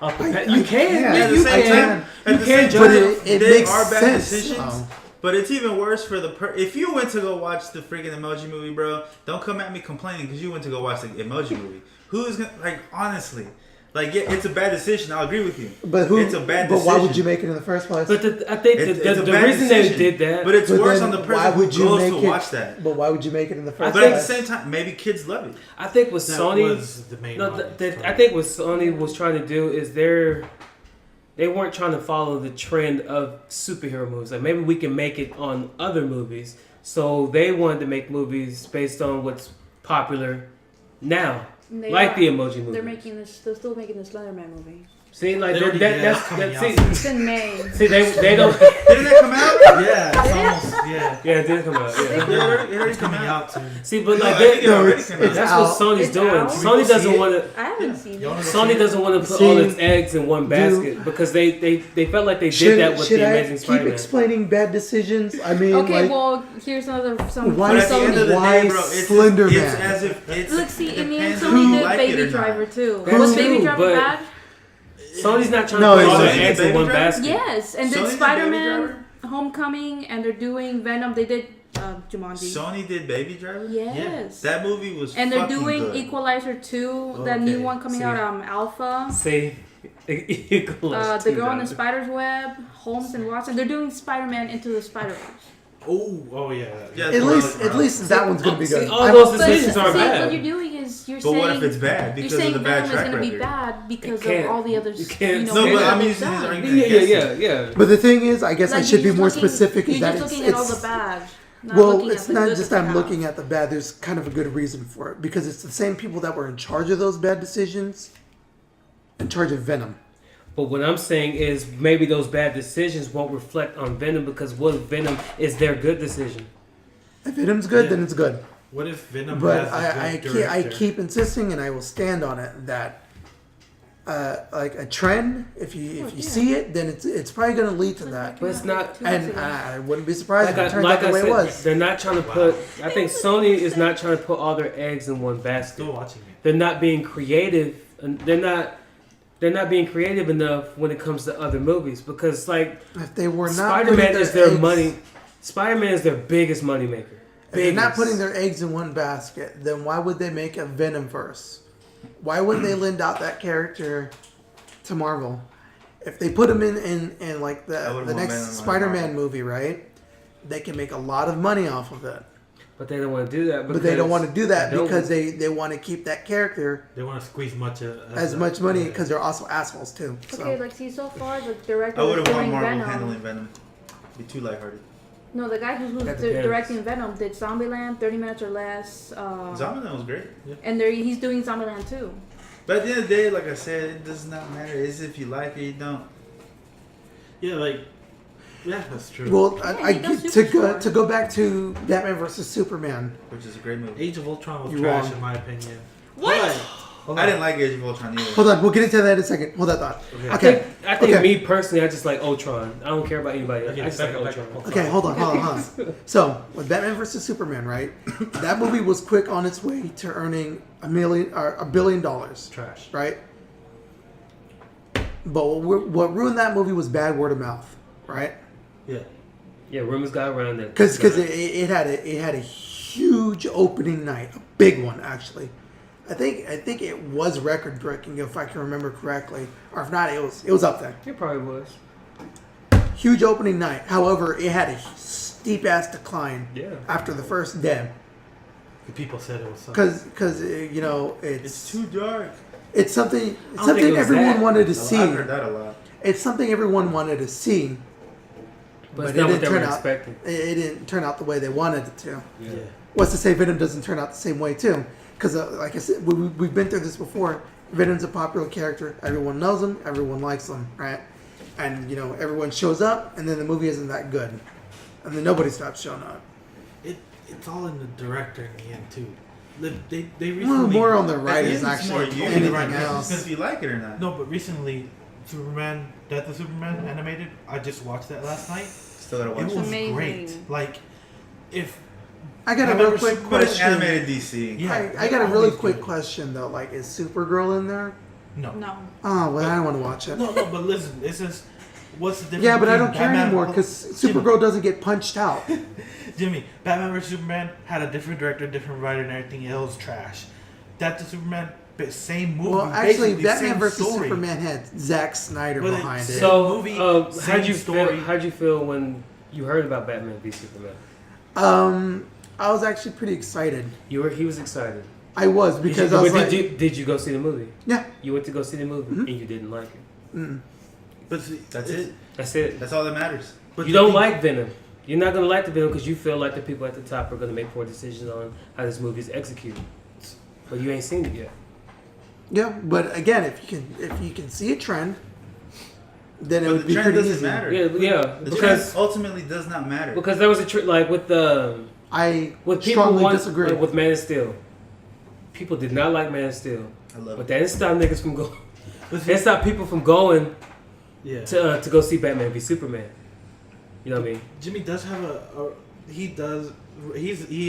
you can. Yeah, at the You same can. time, at the can same judge time, it. It they makes are bad sense. decisions. Oh. But it's even worse for if you went to go watch the freaking Emoji movie, bro. Don't come at me complaining because you went to go watch the Emoji movie. Who's gonna honestly? Like, yeah, it's a bad decision. I'll agree with you. But who? It's a bad But decision. why would you make it in the first place? But I think It's the a bad reason decision. they did that. But it's But worse then on the why person who would you goes make to it- watch that. But why would you make it in the first But at the place? same time, maybe kids love it. I think what That Sony was the main No, audience. I think what Sony was trying to do is they weren't trying to follow the trend of superhero movies. Like maybe we can make it on other movies. So they wanted to make movies based on what's popular now, They like are. the Emoji movie. They're still making the Slenderman movie. See, like They already did. That's coming out. It's in May. see, they don't. Didn't that come out? Yeah, it's almost, yeah. Yeah, it did come out. Yeah. It already It's come coming out. out soon. See, but No, like I think it No, already it's- came it's out. that's out. what Sony's It's doing. out? Sony doesn't want to. I haven't seen You wanna it. go Sony see it? doesn't want to put See, all its eggs in one basket because they felt like they did that with should the I Amazing keep Spider-Man. explaining bad decisions? I mean, Okay, like, well, here's some Why But is at the end of the Why day, bro, it's Slender it's Man? as if it's. Look, see, it and me and depends on Sony who did like it Baby or not. Driver too. That's Was true, Baby Driver but- bad? Sony's not trying No, to put all it's- their eggs in Baby one Driver? basket. Yes, and Sony then did Baby Spider-Man, Driver? Homecoming, and they're doing Venom. They did Jumanji. Sony did Baby Driver. Yes. That movie was. And they're fucking doing good. Equalizer 2, that new Okay, one coming see. out, Alpha. See, The Girl in the Spider's Web, Holmes and Watson. They're doing Spider-Man Into the Spider-Verse. Oh yeah. Yeah, at it's least that one's gonna be good. all those But decisions see, are what bad. you're doing is you're But saying. what if it's bad You're because saying of the bad Venom is track going to be record? bad because It can't. of all the other. You can't No, but Venom I'm is using his bad. argument. Yeah. But the thing is, I guess I Like, should be you're more just looking- specific. Is You're that just it's, looking at all the it's bad. Not well, looking it's at the not good just that I'm they looking at the bad. There's kind of a good reason for it because it's the same people that were in charge of those bad decisions, in charge of Venom. But what I'm saying is maybe those bad decisions won't reflect on Venom because what if Venom is their good decision? If Venom's good, Yeah. then it's good. What if Venom But has a I good director? keep insisting, and I will stand on it that like a trend. If you see it, then it's probably going to lead to that. But it's not. And I wouldn't be surprised if it turns like out the way I it said, was. they're not trying to put. I think Sony is not trying to put all their eggs in one basket. Still watching it. They're not being creative. And they're not being creative enough when it comes to other movies because like If they were not Spider-Man putting is their eggs- money. Spider-Man is their biggest moneymaker. If they're not putting their eggs in one basket, then why would they make a Venom verse? Why wouldn't they lend out that character to Marvel? If they put him in like I the wouldn't want next Venom on Spider-Man Marvel. movie, right? They can make a lot of money off of it. But they don't want to do that. But they don't want to do that they don't- because they want to keep that character They want to squeeze as much money because they're also assholes too. So. Okay, like see, so far the director I would who's have wanted doing Marvel Venom. handling Venom. Be too lighthearted. No, the guy who's That depends. directing Venom did Zombieland, 30 Minutes or Less. Zombieland was great. And he's doing Zombieland too. But at the end of the day, like I said, it does not matter. It's if you like it, you don't. Yeah, like yeah, that's true. Well, Yeah, I he does to Superstore. go back to Batman versus Superman. Which is a great movie. Age of Ultron was You're trash wrong. in my opinion. What? I didn't like Age of Ultron either. Hold on, we'll get into that in a second. Hold that thought. Okay. I think Okay. me personally, I just like Ultron. I don't care about anybody else. Okay, I just back- like back- Ultron. back- Okay, hold on. So, with Batman versus Superman, right? That movie was quick on its way to earning $1 billion, Trash. right? But what ruined that movie was bad word of mouth, right? Yeah. Yeah, rumors got around that. Because it had a huge opening night, a big one actually. I think it was record breaking if I can remember correctly, or if not, it was up there. It probably was. Huge opening night. However, it had a steep ass decline Yeah. after the first day. The people said it was something. Because you know It's too dark. it's something think it something was everyone that. wanted to I've see. heard that a lot. It's something everyone wanted to see, But it's it not what didn't they were turn out. expecting. It didn't turn out the way they wanted it to. Yeah. What's to say Venom doesn't turn out the same way too? Because like I said, we've been through this before. Venom's a popular character. Everyone knows him. Everyone likes him, right? And you know everyone shows up, and then the movie isn't that good, and then nobody stops showing up. It's all in the director in the end too. They Well, recently more on the At the writers end, it's more actually you than than the anything writers. else. It's if you like it or not. No, but recently Superman, Death of Superman animated. I just watched that last night. Still gotta It watch was it. amazing. great. Like if I got a I've real never quick seen- But it's question. animated DC. yeah, I got a they really always quick do. question though. Like, is Supergirl in there? No. No. Oh, well, I don't want to watch it. No, but listen, it's just what's the difference? Yeah, but I between don't care Batman- anymore because Supergirl doesn't get punched out. Jimmy, Batman vs Superman had a different director, different writer, and everything. It was trash. Death of Superman, but same movie. Well, actually, basically Batman same vs story. Superman had Zack Snyder But behind it. So- So, movie, how'd you same story. feel? How'd you feel when you heard about Batman v Superman? I was actually pretty excited. He was excited. I was because I was like, did you go see the movie? yeah, You went to go see the movie Mhm. and you didn't like it. But see, That's it's- it. That's it. That's all that matters. But You the don't thing- like Venom. You're not gonna like the Venom because you feel like the people at the top are gonna make poor decisions on how this movie is executed. But you ain't seen it yet. yeah. But again, if you can see a trend, then it But would the be trend pretty doesn't easy. matter. Yeah, The because trend ultimately does not matter. there was a like with the I with people strongly want, disagree. with Man of Steel. People did not like Man of Steel, I love but it. that didn't stop niggas from going. But see, That stopped people from going yeah. to go see Batman v Superman. You know what I mean? Jimmy does have he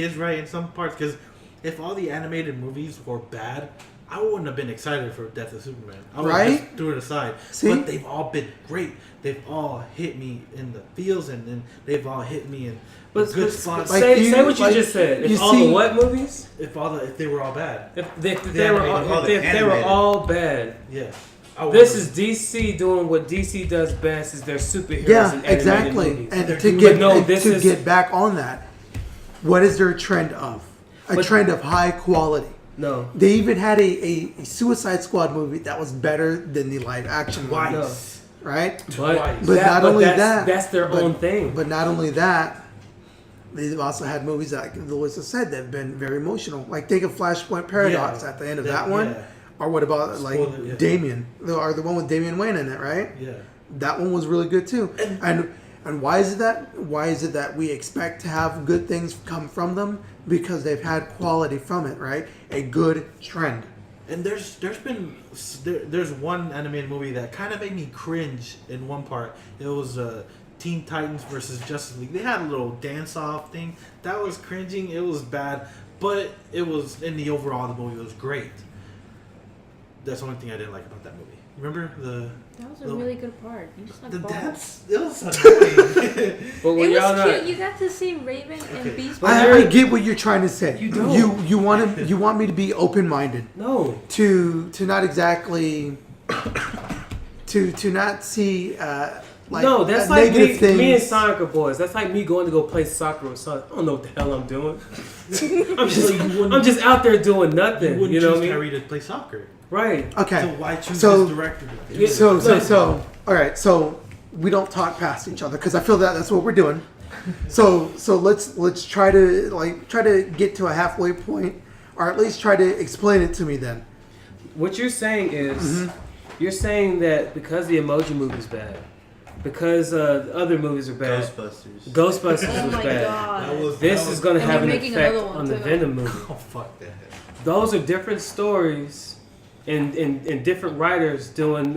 is right in some parts because if all the animated movies were bad, I wouldn't have been excited for Death of Superman. I would Right? just threw it aside. See? But they've all been great. They've all hit me in the feels and then they've all hit me in But, good but spots. Like say, you- say what you like just said. you If all see- the what movies? if they were all bad, If they The were animated, all, if they were animated. all bad. yeah. This is DC doing what DC does best is their superheroes Yeah, and animated exactly. movies. And They're to doing- get But no, and this to is- get back on that, what is their trend of? A But- trend of high quality. No. They even had a Suicide Squad movie that was better than the live action one, twice. right? But, Twice. But not only that's, that, that's their but- own thing. But not only that, they've also had movies that, like Louis has said, that have been very emotional. Like think of Flashpoint Paradox Yeah. at the end of That- that one. yeah. Or what about like Spoiler, yeah. Damien, the one with Damian Wayne in it, right? Yeah. That one was really good too. And why is it that? Why is it that we expect to have good things come from them? Because they've had quality from it, right? A good trend. And there's one animated movie that kind of made me cringe in one part. It was Teen Titans versus Justice League. They had a little dance off thing that was cringing. It was bad, but it was in the overall the movie was great. That's the only thing I didn't like about that movie. Remember That was a really good part. You just like the balls. dance? It was annoying. But when It y'all was cute. not, You got to see Raven and Beast. I get what you're trying to say. You don't. You want me to be open minded no. to not exactly to not see like No, that's like negative things. me and Sonyk are boys. That's like me going to go play soccer with Sonic. I don't know what the hell I'm doing. I'm just out there doing nothing. You wouldn't You know choose what I mean? Tyree to play soccer. Right. Okay. So why choose So- this director? Yeah, So, all right. So we don't talk past each other because I feel that that's what we're doing. So let's try to get to a halfway point, or at least try to explain it to me. Then What you're saying is, Mm-hmm. you're saying that because the Emoji Movie's bad, because the other movies are bad, Ghostbusters Oh was my bad. god. This is going to And have an they're making effect another one, on the too. Venom movie. Oh fuck that. Those are different stories, and different writers doing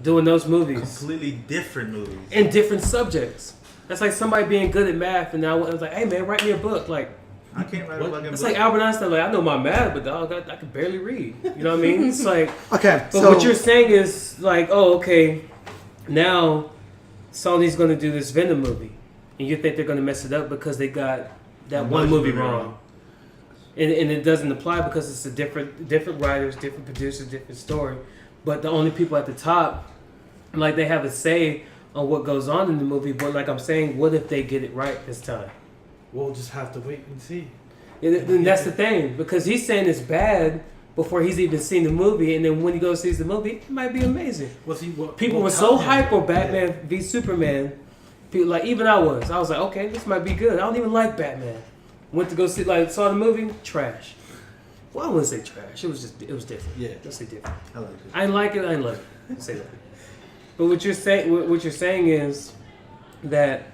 those movies Completely different movies. and different subjects. That's like somebody being good at math, and now I was like, "Hey man, write me a book." Like I can't write a fucking it's book. like Albert Einstein. Like I know my math, but dog, I can barely read. You know what I mean? It's like, okay. but So what you're saying is like, oh, okay, now Sony's going to do this Venom movie, and you think they're going to mess it up because they got that one movie wrong. And it doesn't apply because it's a different writers, different producers, different story. But the only people at the top, like they have a say on what goes on in the movie. But like I'm saying, what if they get it right this time? We'll just have to wait and see. And that's the thing, because he's saying it's bad before he's even seen the movie, and then when he goes sees the movie, it might be amazing. People were so hyped for Batman v Superman. People, like even I was like, okay, this might be good. I don't even like Batman. Went to go see, saw the movie, trash. Well, I wouldn't say trash. It was different. Yeah. Let's say different. I like it. I didn't like it. I didn't love it. Let's say that. But what you're saying is that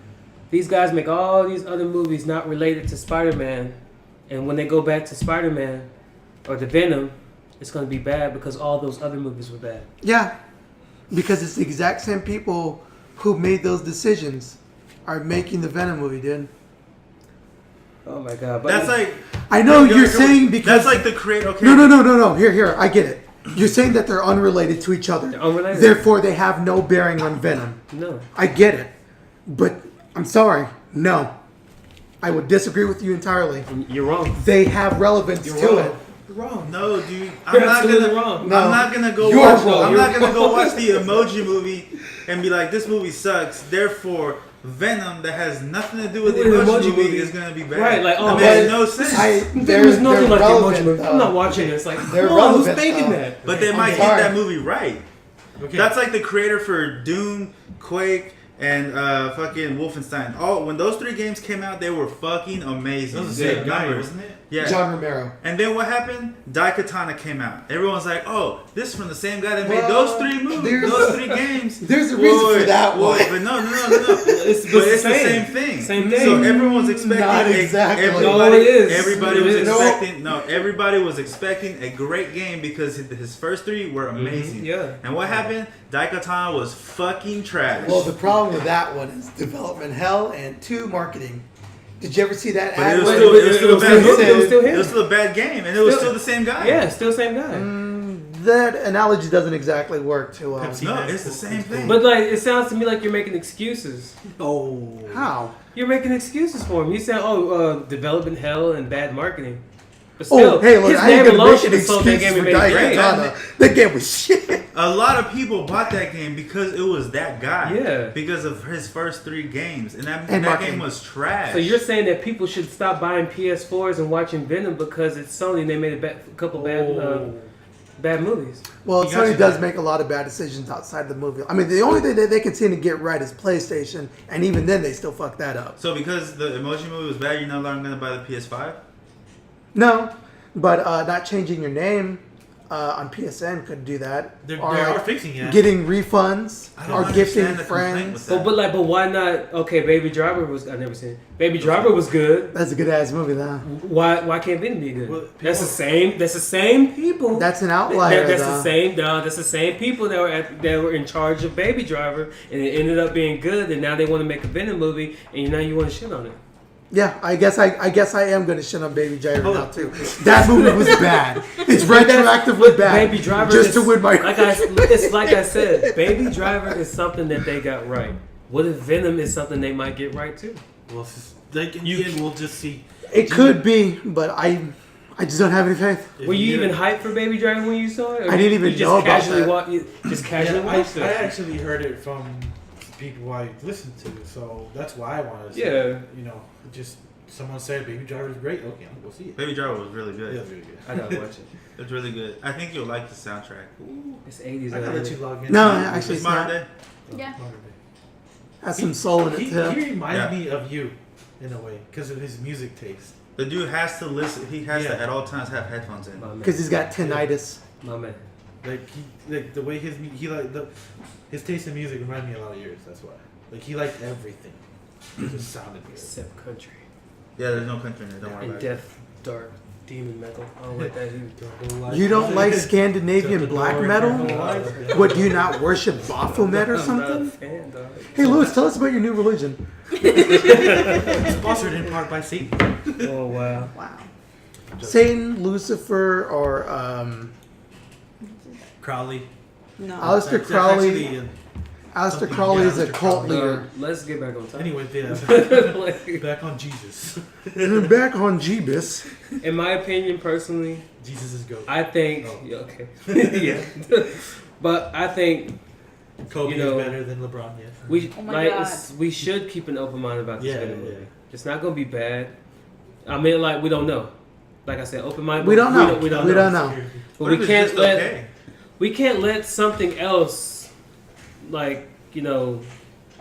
these guys make all these other movies not related to Spider-Man, and when they go back to Spider-Man or the Venom, it's going to be bad because all those other movies were bad. yeah, because it's the exact same people who made those decisions are making the Venom movie, dude. Oh my god! But That's like I know you're saying because that's like the create. Okay. No. Here. I get it. You're saying that they're unrelated to each other. They're unrelated. Therefore, they have no bearing on Venom. No. I get it, but I'm sorry. No, I would disagree with you entirely. You're wrong. They have relevance to wrong. it. You're wrong. No, dude. You're I'm not absolutely gonna. wrong. No. I'm not gonna go You're watch. wrong. I'm You're not gonna go watch the Emoji Movie and be like, this movie sucks. Therefore, Venom that has nothing to do with the Emoji Movie is gonna be bad. Right, like, oh, that makes but no sense. There's nothing like the relevant, Emoji Movie. I'm not watching this. Like, They're come on, who's relevant, making though. that? But they I'm might get sorry. that movie right. Okay. That's like the creator for Doom, Quake, and fucking Wolfenstein. Oh, when those 3 games came out, they were fucking amazing. That was the Good same guy, numbers. wasn't it? Yeah. John Romero. And then what happened? Daikatana came out. Everyone's like, "Oh, this is from the same guy that made Well, those 3 movies, there's- those 3 games." there's a reason for that one. But no. It's the same thing. Same thing. So everyone's expecting. Not exactly. Everybody, No, it is. Everybody It was is. expecting. No, everybody was expecting a great game because his first 3 were amazing. Yeah. And what happened? Daikatana was fucking trash. Well, the problem with that one is development hell and 2 marketing. Did you ever see that but ad? it was where still, they- it was still a it bad was movie. still- it was still him. It was still a bad game, and it was Still- still the same guy. Yeah, still same guy. That analogy doesn't exactly work too well. Pepsi. No, it's the same thing. But like, it sounds to me like you're making excuses. Oh. How? You're making excuses for him. You said, development hell and bad marketing. But still, Oh, hey, look, his I ain't name gonna alone make should an have sold that excuse game for and made it great. Daikatana. That game was shit. A lot of people bought that game because it was that guy. Yeah. Because of his first 3 games, and that And marketing. game was trash. So you're saying that people should stop buying PS4s and watching Venom because it's Sony and they made a couple bad movies. Well, You got Sony you does back. make a lot of bad decisions outside the movie. I mean, the only thing that they can seem to get right is PlayStation, and even then they still fuck that up. So because the Emoji Movie was bad, you're no longer gonna buy the PS5. No, but not changing your name on PSN could do that. They Or, are like, fixing it. getting refunds I don't or gifting understand the complaint with friends. that. But why not? Okay, Baby Driver was I never seen. Baby Driver was good. That's a good ass movie, though. Why can't Venom be good? Well, That's people- the same people. That's an outlier. That's though. the same. No, that's the same people that were in charge of Baby Driver, and it ended up being good. And now they want to make a Venom movie, and now you want to shit on it. Yeah, I guess I am gonna shit on Baby Driver now too. That movie was bad. It's retroactively bad. Baby Driver just is, to win my. it's like I said. Baby Driver is something that they got right. What if Venom is something they might get right too? Well, like in the end, we'll just see. It could be, but I just don't have any faith. Were you even hyped for Baby Driver when you saw it? Or I didn't even you just know about casually that. You just casually Yeah, watched I it. actually heard it from people I listened to, so that's why I wanted to see Yeah. it. You know, just someone said Baby Driver is great. Okay, I'm gonna go see it. Baby Driver was really Yeah, good. it's really good. I gotta watch it. It's really good. I think you'll like the soundtrack. It's 80s. I gotta let you log in. No, actually, It's it's not. modern day. Yeah. Has some soul in it He too. reminds Yeah. me of you, in a way, because of his music taste. The dude has to listen. He has Yeah. to at all times have headphones in. My man. Because he's got tinnitus. My man. Like the way his taste in music reminded me a lot of yours. That's why. Like he liked everything. It just sounded good. Except country. Yeah, there's no country in there. Don't worry And about it. death, dark, demon metal. I don't like that either. You don't like Scandinavian black metal? What? What, do you not worship Baphomet or I'm not a something? fan, dog. Hey, Louis, tell us about your new religion. Sponsored in part by Satan. Oh, wow. Wow. Satan, Lucifer, or Crowley. No. Aleister That's Crowley. actually, Aleister something- Crowley yeah, is a Aleister cult Crowley. leader. Let's get back on topic. Anyway, yeah. Like, Back on Jesus. Back on Jeebus. in my opinion, personally, Jesus is goat. I think. Oh. Yeah, okay. Yeah. But I think Kobe you know, is better than LeBron. Yes. we Oh my God. we should keep an open mind about this Yeah, Venom yeah. movie. It's not gonna be bad. I mean, like we don't know. Like I said, open mind. We don't know. We don't We know. don't know. But What we if it's can't just let okay? we can't let something else, like you know,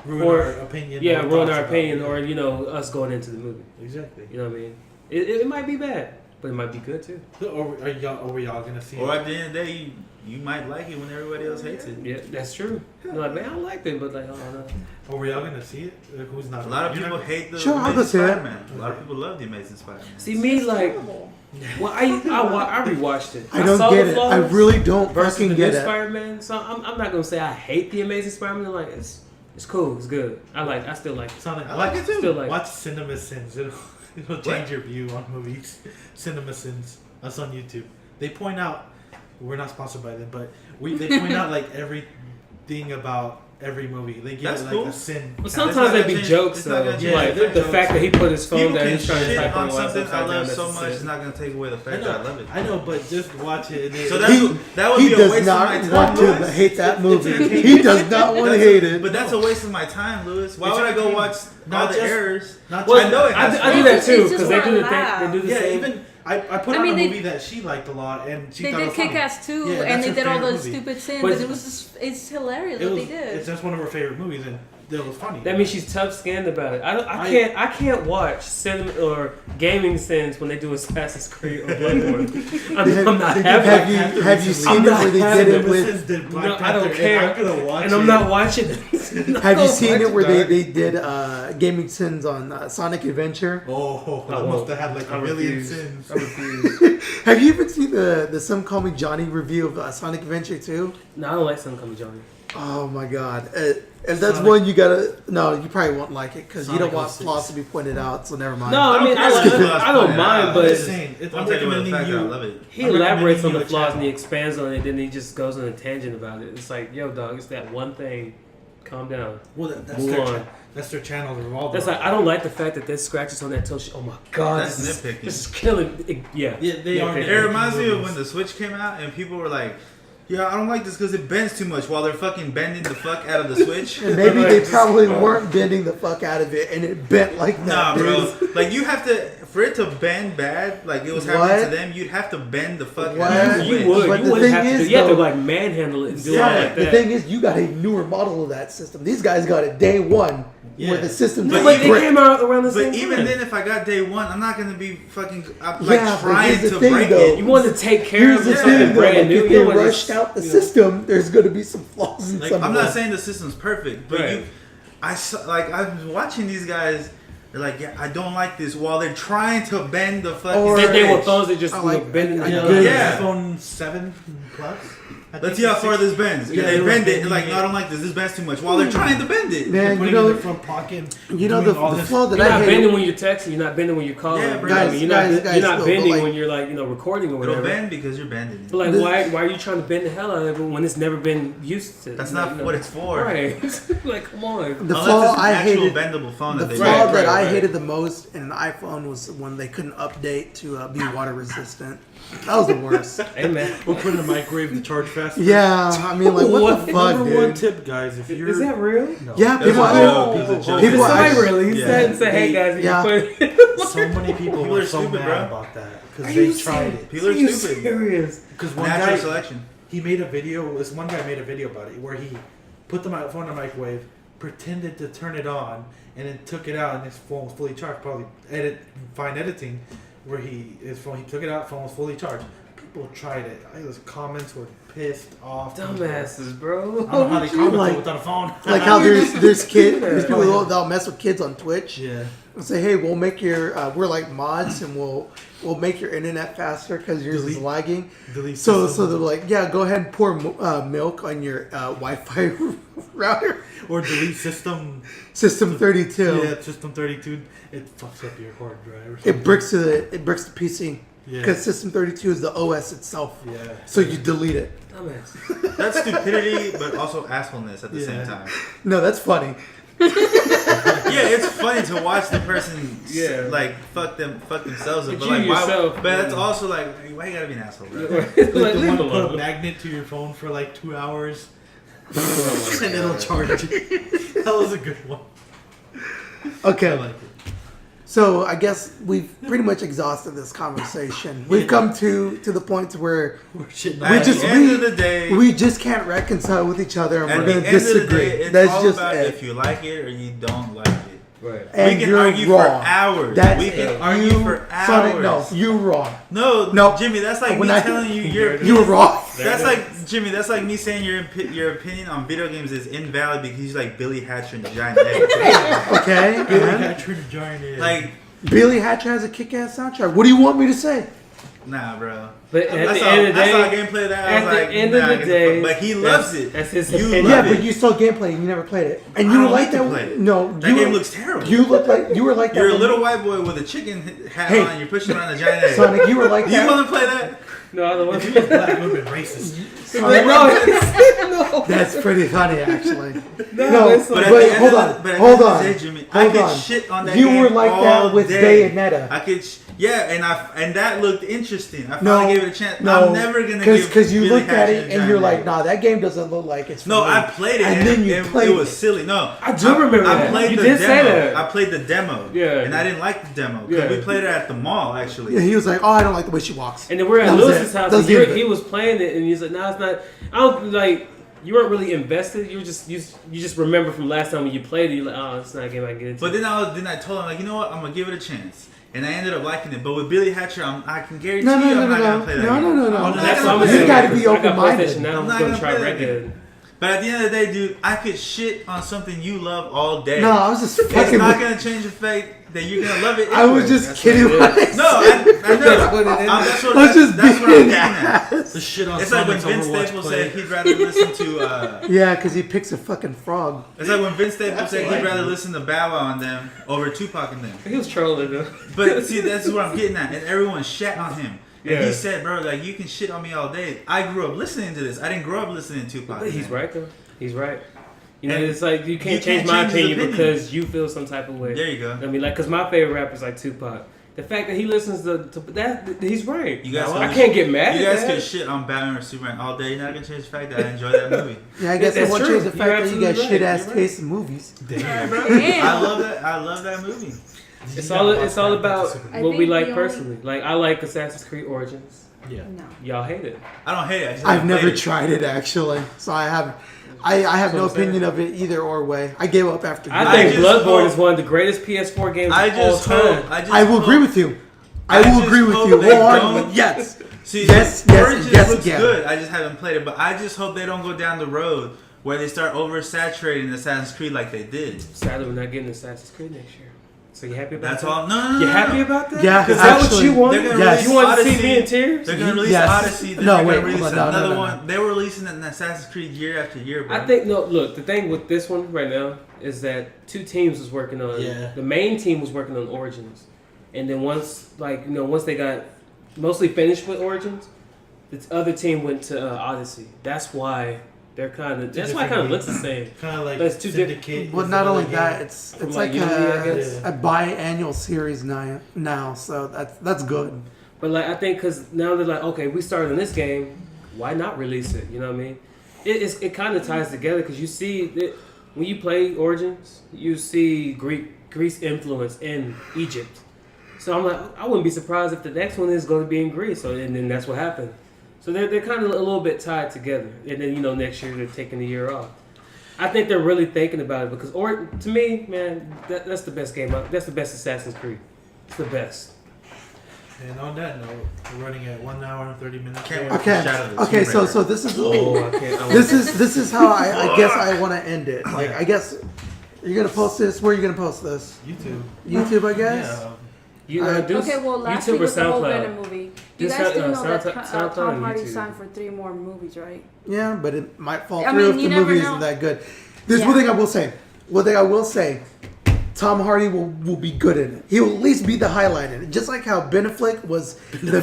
Ruin Or- our opinion. yeah, or ruin thoughts our about opinion, it. or you know, us going into the movie. Exactly. You know what I mean? It might be bad, but it might be good too. Or are y'all gonna see? Or it? at the end of the day, you might like it when everybody else hates it. Yeah, that's true. You're like, man, I liked it, but like, oh no. Or were y'all gonna see it? Like, who's not? A lot of you're people not- hate the Sure, I'll go Amazing see it. Spider-Man. A lot of people love the Amazing Spider-Man. See me like, Terrible. well, I rewatched it. I don't saw get the it. flaws I really don't versus fucking the get new it. Spider-Man. So I'm not gonna say I hate the Amazing Spider-Man. Like it's cool, it's good. I still like it. Sonic, I like it too. Still like Watch Cinema Sins. It'll change your view on movies. Cinema Sins. That's on YouTube. They point out. We're not sponsored by them, but they point out like everything about every movie. They give That's it like cool. a sin. But It's sometimes not they gonna be change- jokes it's not though. gonna change Like the the fact that he put his phone People down, can he's trying to shit type on on something I love so that's much. it. It's not gonna take away the fact that I love it. I know, but just watch it. And then, So that would He be a does waste not of my time. want to Louis. hate that movie. entertaining. He does not want to hate it. But that's a waste of my time, Lewis. Why It's would I go entertaining. watch Not all the just- errors? not Well, I know it has I do flaws. that It's too just because they for do the a laugh. thing. They do the yeah, same. even I put I on mean, a they- movie that she liked a lot, and she They thought it did was funny. Kick-Ass too, Yeah, and that's they her did all favorite those movie. stupid sins, But- but it was just, it's hilarious what they did. It's just one of her favorite movies, and it was funny. That means she's tough skinned about it. I can't watch cinema or gaming sins when they do Assassin's Creed or Bloodborne. I'm not happy. Have you seen I'm it not where they having did it it with? No, I don't care. I'm gonna watch And I'm it. not watching it. Have you seen it where they did gaming sins on Sonic Adventure? Oh, I I won't. must have had like I a million refuse. sins. I refuse. Have you even seen the Some Call Me Johnny review of Sonic Adventure 2? No, I don't like Some Come Johnny. Oh my god. If that's Sonic- one you gotta... No, you probably won't like it because you Sonic don't want 06. flaws to be pointed out, so never mind. No, I mean I, care like, about I don't flaws, mind, I'm but I'm just saying, Don't I'm take away the recommending fact that I you. love it. he I'm elaborates on recommending the you a flaws and channel. he expands on it. Then he just goes on a tangent about it. It's like, yo, dog, it's that one thing. Calm down. Well, that's Move their on. that's their channel to revolve. That's like I don't like the fact that there's scratches on that toe. Oh my god, That's this nitpicking. is killing. Yeah, Yeah, they are. nitpicking. It reminds me of when the Switch came out and people were like, "Yeah, I don't like this because it bends too much." While they're fucking bending the fuck out of the Switch. And maybe they probably weren't bending the fuck out of it and it bent like that. Nah, dude. bro. Like you have to, for it to bend bad, like it was happening to them. You'd have to bend the fuck What? out of the You Switch. would. But You the wouldn't thing have to. is, You have to though- like manhandle it and do it Yeah, like the that. thing is, you got a newer model of that system. These guys got it day one. where the system's But But they great. came out around the same But time. even then, if I got day one, I'm not gonna be fucking like Yeah, but trying here's to the thing, break though. it. You want to take care Here's of the something thing, though. brand Like, new. if You they don't wanna rushed just, out the you know. system, there's going to be some flaws in Like, some I'm of not it. saying the system's perfect, but Right. I was watching these guys. They're like, yeah, I don't like this. While they're trying to bend the fucking. Or- Said they were edge. phones that just I you know, like- bending I the get it. Yeah. iPhone 7 Plus. I Let's think see how it's far 6. this bends. Yeah, And they they were bend it. bending Like, it. no, I don't like this. This bends too much. While they're trying to bend it. Man, Putting you it in know, the front pocket. you know doing the all this- flaw that You're I not hate. bending when you're texting. You're not bending when you're calling. Yeah, You bro. know what I mean? You're not, Guys, you're not still, bending but, like- when you're like recording or It'll whatever. bend because you're bending it. But like, The- why are you trying to bend the hell out of it when it's never been used to? That's Like, not you know. what it's for. Right. Like, come on. The Unless flaw it's an I actual hated. bendable phone The that they flaw make. that I right. hated the most in an iPhone was when they couldn't update to be water resistant. That was the worst. Hey man, We'll put it in the microwave to charge faster. Yeah, I mean, like, what the fuck, Number one dude? tip, guys, if you're is that real? no. Yeah, That's people. a joke. It's a joke. People Did somebody actually- release yeah. that and say, "Hey guys, Yeah. you put So many people People were are so stupid, mad bro. about that Are because you they tried serious? it. People are Are you stupid. serious? Because one Natural guy, selection. he made a video. This one guy made a video about it where he put the phone in the microwave, pretended to turn it on, and then took it out, and his phone was fully charged. Probably fine editing, where he took it out, phone was fully charged. People tried it. His comments were pissed off. Dumbasses, bro. I don't know how they comment Like- without a phone. Like how there's people that'll mess with kids on Twitch Yeah. and say, hey, we'll make your we're like mods and we'll make your internet faster because yours is Delete- lagging. Delete So system. they're like, yeah, go ahead and pour milk on your Wi-Fi router Or delete system. system 32. Yeah, system 32. It fucks up your hard drive. Or It something. bricks the PC Yeah. because system 32 is the OS itself. Yeah. So you delete it. Dumbass. That's stupidity, but also assholeness at the same Yeah. time. No, that's funny. Yeah, it's funny to watch the person Yeah. like fuck themselves up, But but you like yourself, why? But that's also like, why you gotta be an asshole, bro? Like, Like the leave one it put a alone. magnet to your phone for like 2 hours Oh my and it'll God. charge you. That was a good one. Okay. I like it. So I guess we've pretty much exhausted this conversation. We've come to the point where We're shitting At just- the end of the day, we just can't reconcile with each other and at we're the going end to disagree. of the day, it's That's all just about it. if you like it or you don't like it. Right. And we can you're argue wrong. for hours. That's we can it. argue You- for Sonic, hours. no, you're wrong. No, No. Jimmy, that's like When me I- telling you your You were wrong. That's like Jimmy. That's like me saying your opinion on video games is invalid because you like Billy Hatcher and the Giant Egg. Okay? Billy and Hatcher the Giant Egg. Like, Billy Hatcher has a kick-ass soundtrack. What do you want me to say? nah, bro. But at I the saw, end of the I saw day, gameplay of that. at I was the like, end nah, of the get day, fuck- but he loves that's- it. that's his You opinion. love Yeah, it. but you saw gameplay and you never played it. And I you were don't like need to that. play it. No, That you game were- looks terrible. You look like you were like that. You're a when little you- white boy with a chicken hat Hey. on. You're pushing around a giant egg. Sonic, you were like You that. want to play that? no, I don't want if to. he was black, it would have been racist. Sonic, No, that's pretty funny, actually. no, No, it's but like, at the end hold of on, the- but at hold the end on, of the day, Jimmy, I hold could on. shit on that You game were like all that with day. Bayonetta. I could, and that looked interesting. I No, finally gave it a chance. no, I'm never gonna give because you Billy looked at Hatcher it and Giant you're Egg. like, nah, that game doesn't look like it's. For No, me. I played it, and then you played it was silly. No, I do remember I that. played You the did demo. say that. I played the demo. Yeah. and I didn't like the demo because Yeah. we played it at the mall actually. Yeah, he was like, oh, I don't like the way she walks. And then we're at That was Lewis's it. house, That was and the end of he it. was playing it, and he's like, "No, it's not." I don't like. You weren't really invested. You just remember from last time when you played it. You're like, "Oh, it's not a game I get into." But then I told him like, you know what, I'm gonna give it a chance, and I ended up liking it. But with Billy Hatcher, I can guarantee No, you, no, no, I'm not no, gonna play that. game. no. I'm not That's gonna what I'm play You that gotta game. be open-minded. I got PlayStation now. I'm I'm not gonna gonna try play Red that Dead. But at the end of the day, dude, I could shit on something you love all day. No, I was just It's fucking. not gonna change the fact that you're gonna love it. I was anyway. just That's kidding. what it When I is. No, I know. That's what it is. That's what, I was just that's what I'm being getting at. ass. The shit on It's like when Sonic's Vince Overwatch Staples play. said he'd rather listen to. Yeah, because he picks a fucking frog. It's like when Vince Staples said he'd Absolutely. rather listen to Bow Wow and them over Tupac and them. He was trolling though. But see, that's what I'm getting at. And everyone shat on him. And Yeah. he said, bro, like, you can shit on me all day. I grew up listening to this. I didn't grow up listening to Tupac. But he's man. right though. He's right. You know, And it's like you can't you change can't my change his opinion opinion. because you feel some type of way. There you go. I mean, like, cause my favorite rapper is like Tupac. The fact that he listens to that, he's right. You guys I could- can't get mad You at guys that. could shit on Batman or Superman all day. You're not going to change the fact that I enjoy that movie. Yeah, I guess it That's won't true. change the You're fact that you got absolutely shit right. ass You're right. taste in movies. Damn. I love that movie. It's all about I what we think like the personally. Like I like Assassin's Creed Origins. Yeah. No. Y'all hate it. I don't hate it. I just I've haven't never played it. tried it actually, so I have. I have no So fair. opinion of it either or way. I gave up after. I I think just Bloodborne hope- is one of the greatest PS4 games I of all just time. hope. I will agree with you. I will just agree with hope you they wholeheartedly. don't- Yes. See, Yes, Origins yes, looks again. good. I just haven't played it, but I just hope they don't go down the road where they start oversaturating Assassin's Creed like they did. Sadly, we're not getting Assassin's Creed next year. So you happy about That's that? all. No. You happy about that? Yeah, Is that what actually, you want? They're gonna Yes. release You want to see Odyssey. me in tears? They're gonna release Yes. Odyssey. Then No, they're wait, gonna release hold on, no, another no. one. They were releasing an Assassin's Creed year after year, bro. I think look, the thing with this one right now is that two teams was working on. Yeah. The main team was working on Origins, and then once they got mostly finished with Origins, this other team went to Odyssey. That's why they're kind of. That's why it kind of looks the same. Kind of like But it's two Syndicate. Well, is not only another that, game. it's From like like Unity, I guess. a biannual series now, so that's good. But like I think because now they're like, okay, we started in this game, why not release it? You know what I mean? It kind of ties together because you see that when you play Origins, you see Greece influence in Egypt. So I'm like, I wouldn't be surprised if the next one is going to be in Greece. So and then that's what happened. So they're kind of a little bit tied together. And then next year they're taking the year off. I think they're really thinking about it because to me, man, that's the best game. That's the best Assassin's Creed. It's the best. And on that note, we're running at 1 hour and 30 minutes. Can't here. wait. Okay, Shadow of the okay, Tomb so Raider. this is Oh, I can't. this is how I guess I want to end it. Like I guess you're gonna post this. Where are you gonna post this? YouTube. YouTube, I guess. Yeah. You do Okay, well, last YouTube week or was the whole SoundCloud. Venom movie. You Just guys do Sound- know that SoundCloud Tom and Hardy YouTube. signed for 3 more movies, right? Yeah, but it might fall I through mean, if you the never movie know. isn't that good. There's Yeah. one thing I will say. Tom Hardy will be good in it. He will at least be the highlight in it. Just like how Ben Affleck was the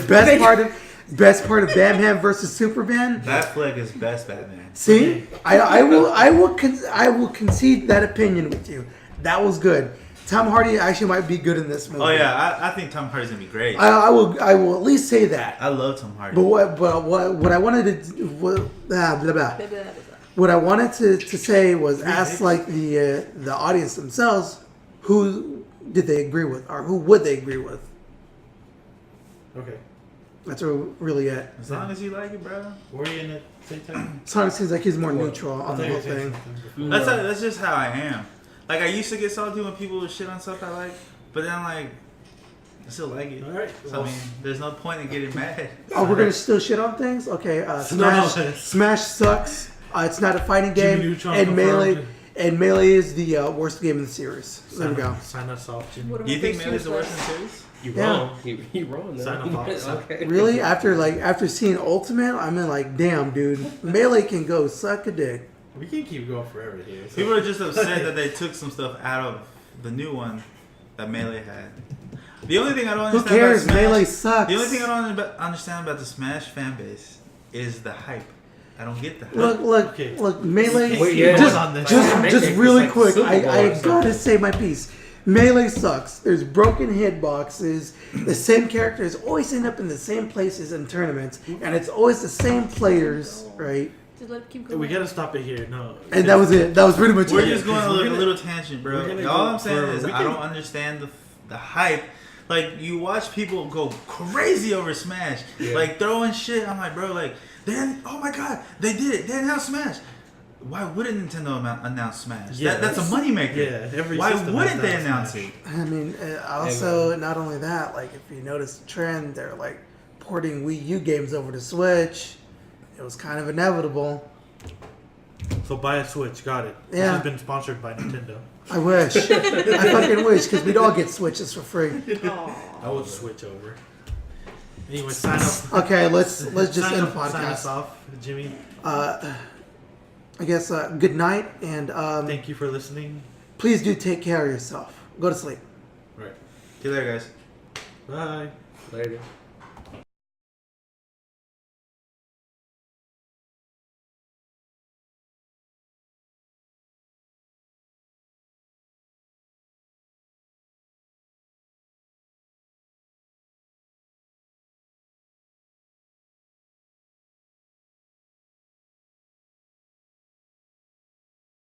best part of Batman versus Superman. Batfleck is best Batman. See, I will concede that opinion with you. That was good. Tom Hardy actually might be good in this movie. Oh yeah, I think Tom Hardy's gonna be great. I will at least say that. I love Tom Hardy. But what I wanted to what I wanted to say was ask like the audience themselves, who did they agree with or who would they agree with? Okay. That's really it. As long as you like it, bro. Were you in the same time? Sonic seems like he's more neutral I on the thought you whole were saying thing. something before. That's just how I am. Like I used to get salty when people would shit on stuff I like, but then like I still like it. All right. So I mean, there's no point in getting mad. Oh, we're gonna still shit on things? Okay, Smash sucks. It's not a fighting Jimmy game, Neutron and confirmed. Melee is the worst game in the series. There we go. Sign us off, Jimmy. What Do you think about Melee's the worst in the Useless? series? You Yeah. wrong. You wrong. Sign though. off. Okay. Really? After seeing Ultimate, I'm in like, damn, dude, Melee can go suck a dick. We can keep going forever here. So. People are just upset that they took some stuff out of the new one that Melee had. The only thing I don't Who understand cares? about Smash, Melee sucks. the only thing I don't understand about the Smash fan base is the hype. I don't get the hype. Okay. Look, Melee. Wait, yeah. just, on this. just, Make just it really like quick. Super Bowl I or gotta something. say my piece. Melee sucks. There's broken hitboxes. The same characters always end up in the same places in tournaments, and it's always the same players, right? Just let it keep going. We gotta stop it here. No. And that was it. That was pretty much We're it. just going a We're little, gonna- little tangent, we're bro. gonna All go I'm saying for- is we I can- don't understand the hype. Like you watch people go crazy over Smash, Yeah. like throwing shit. I'm like, bro, like then oh my god, they did it. They announced Smash. Why wouldn't Nintendo announce Smash? Yeah, That's a that's- moneymaker. yeah, every Why system wouldn't has they that announce Smash. it? I mean, also not only that, like if you notice the trend, they're like porting Wii U games over to Switch. It was kind of inevitable. So buy a Switch. Got it. This Yeah. has been sponsored by Nintendo. I wish. I fucking wish, because we'd all get Switches for free. I would switch over. Anyway, sign up. Okay, let's just sign end the up- Sign us podcast. off, Jimmy. I guess good night, and Thank you for listening. please do take care of yourself. Go to sleep. Right. See you later, guys. Bye. Later.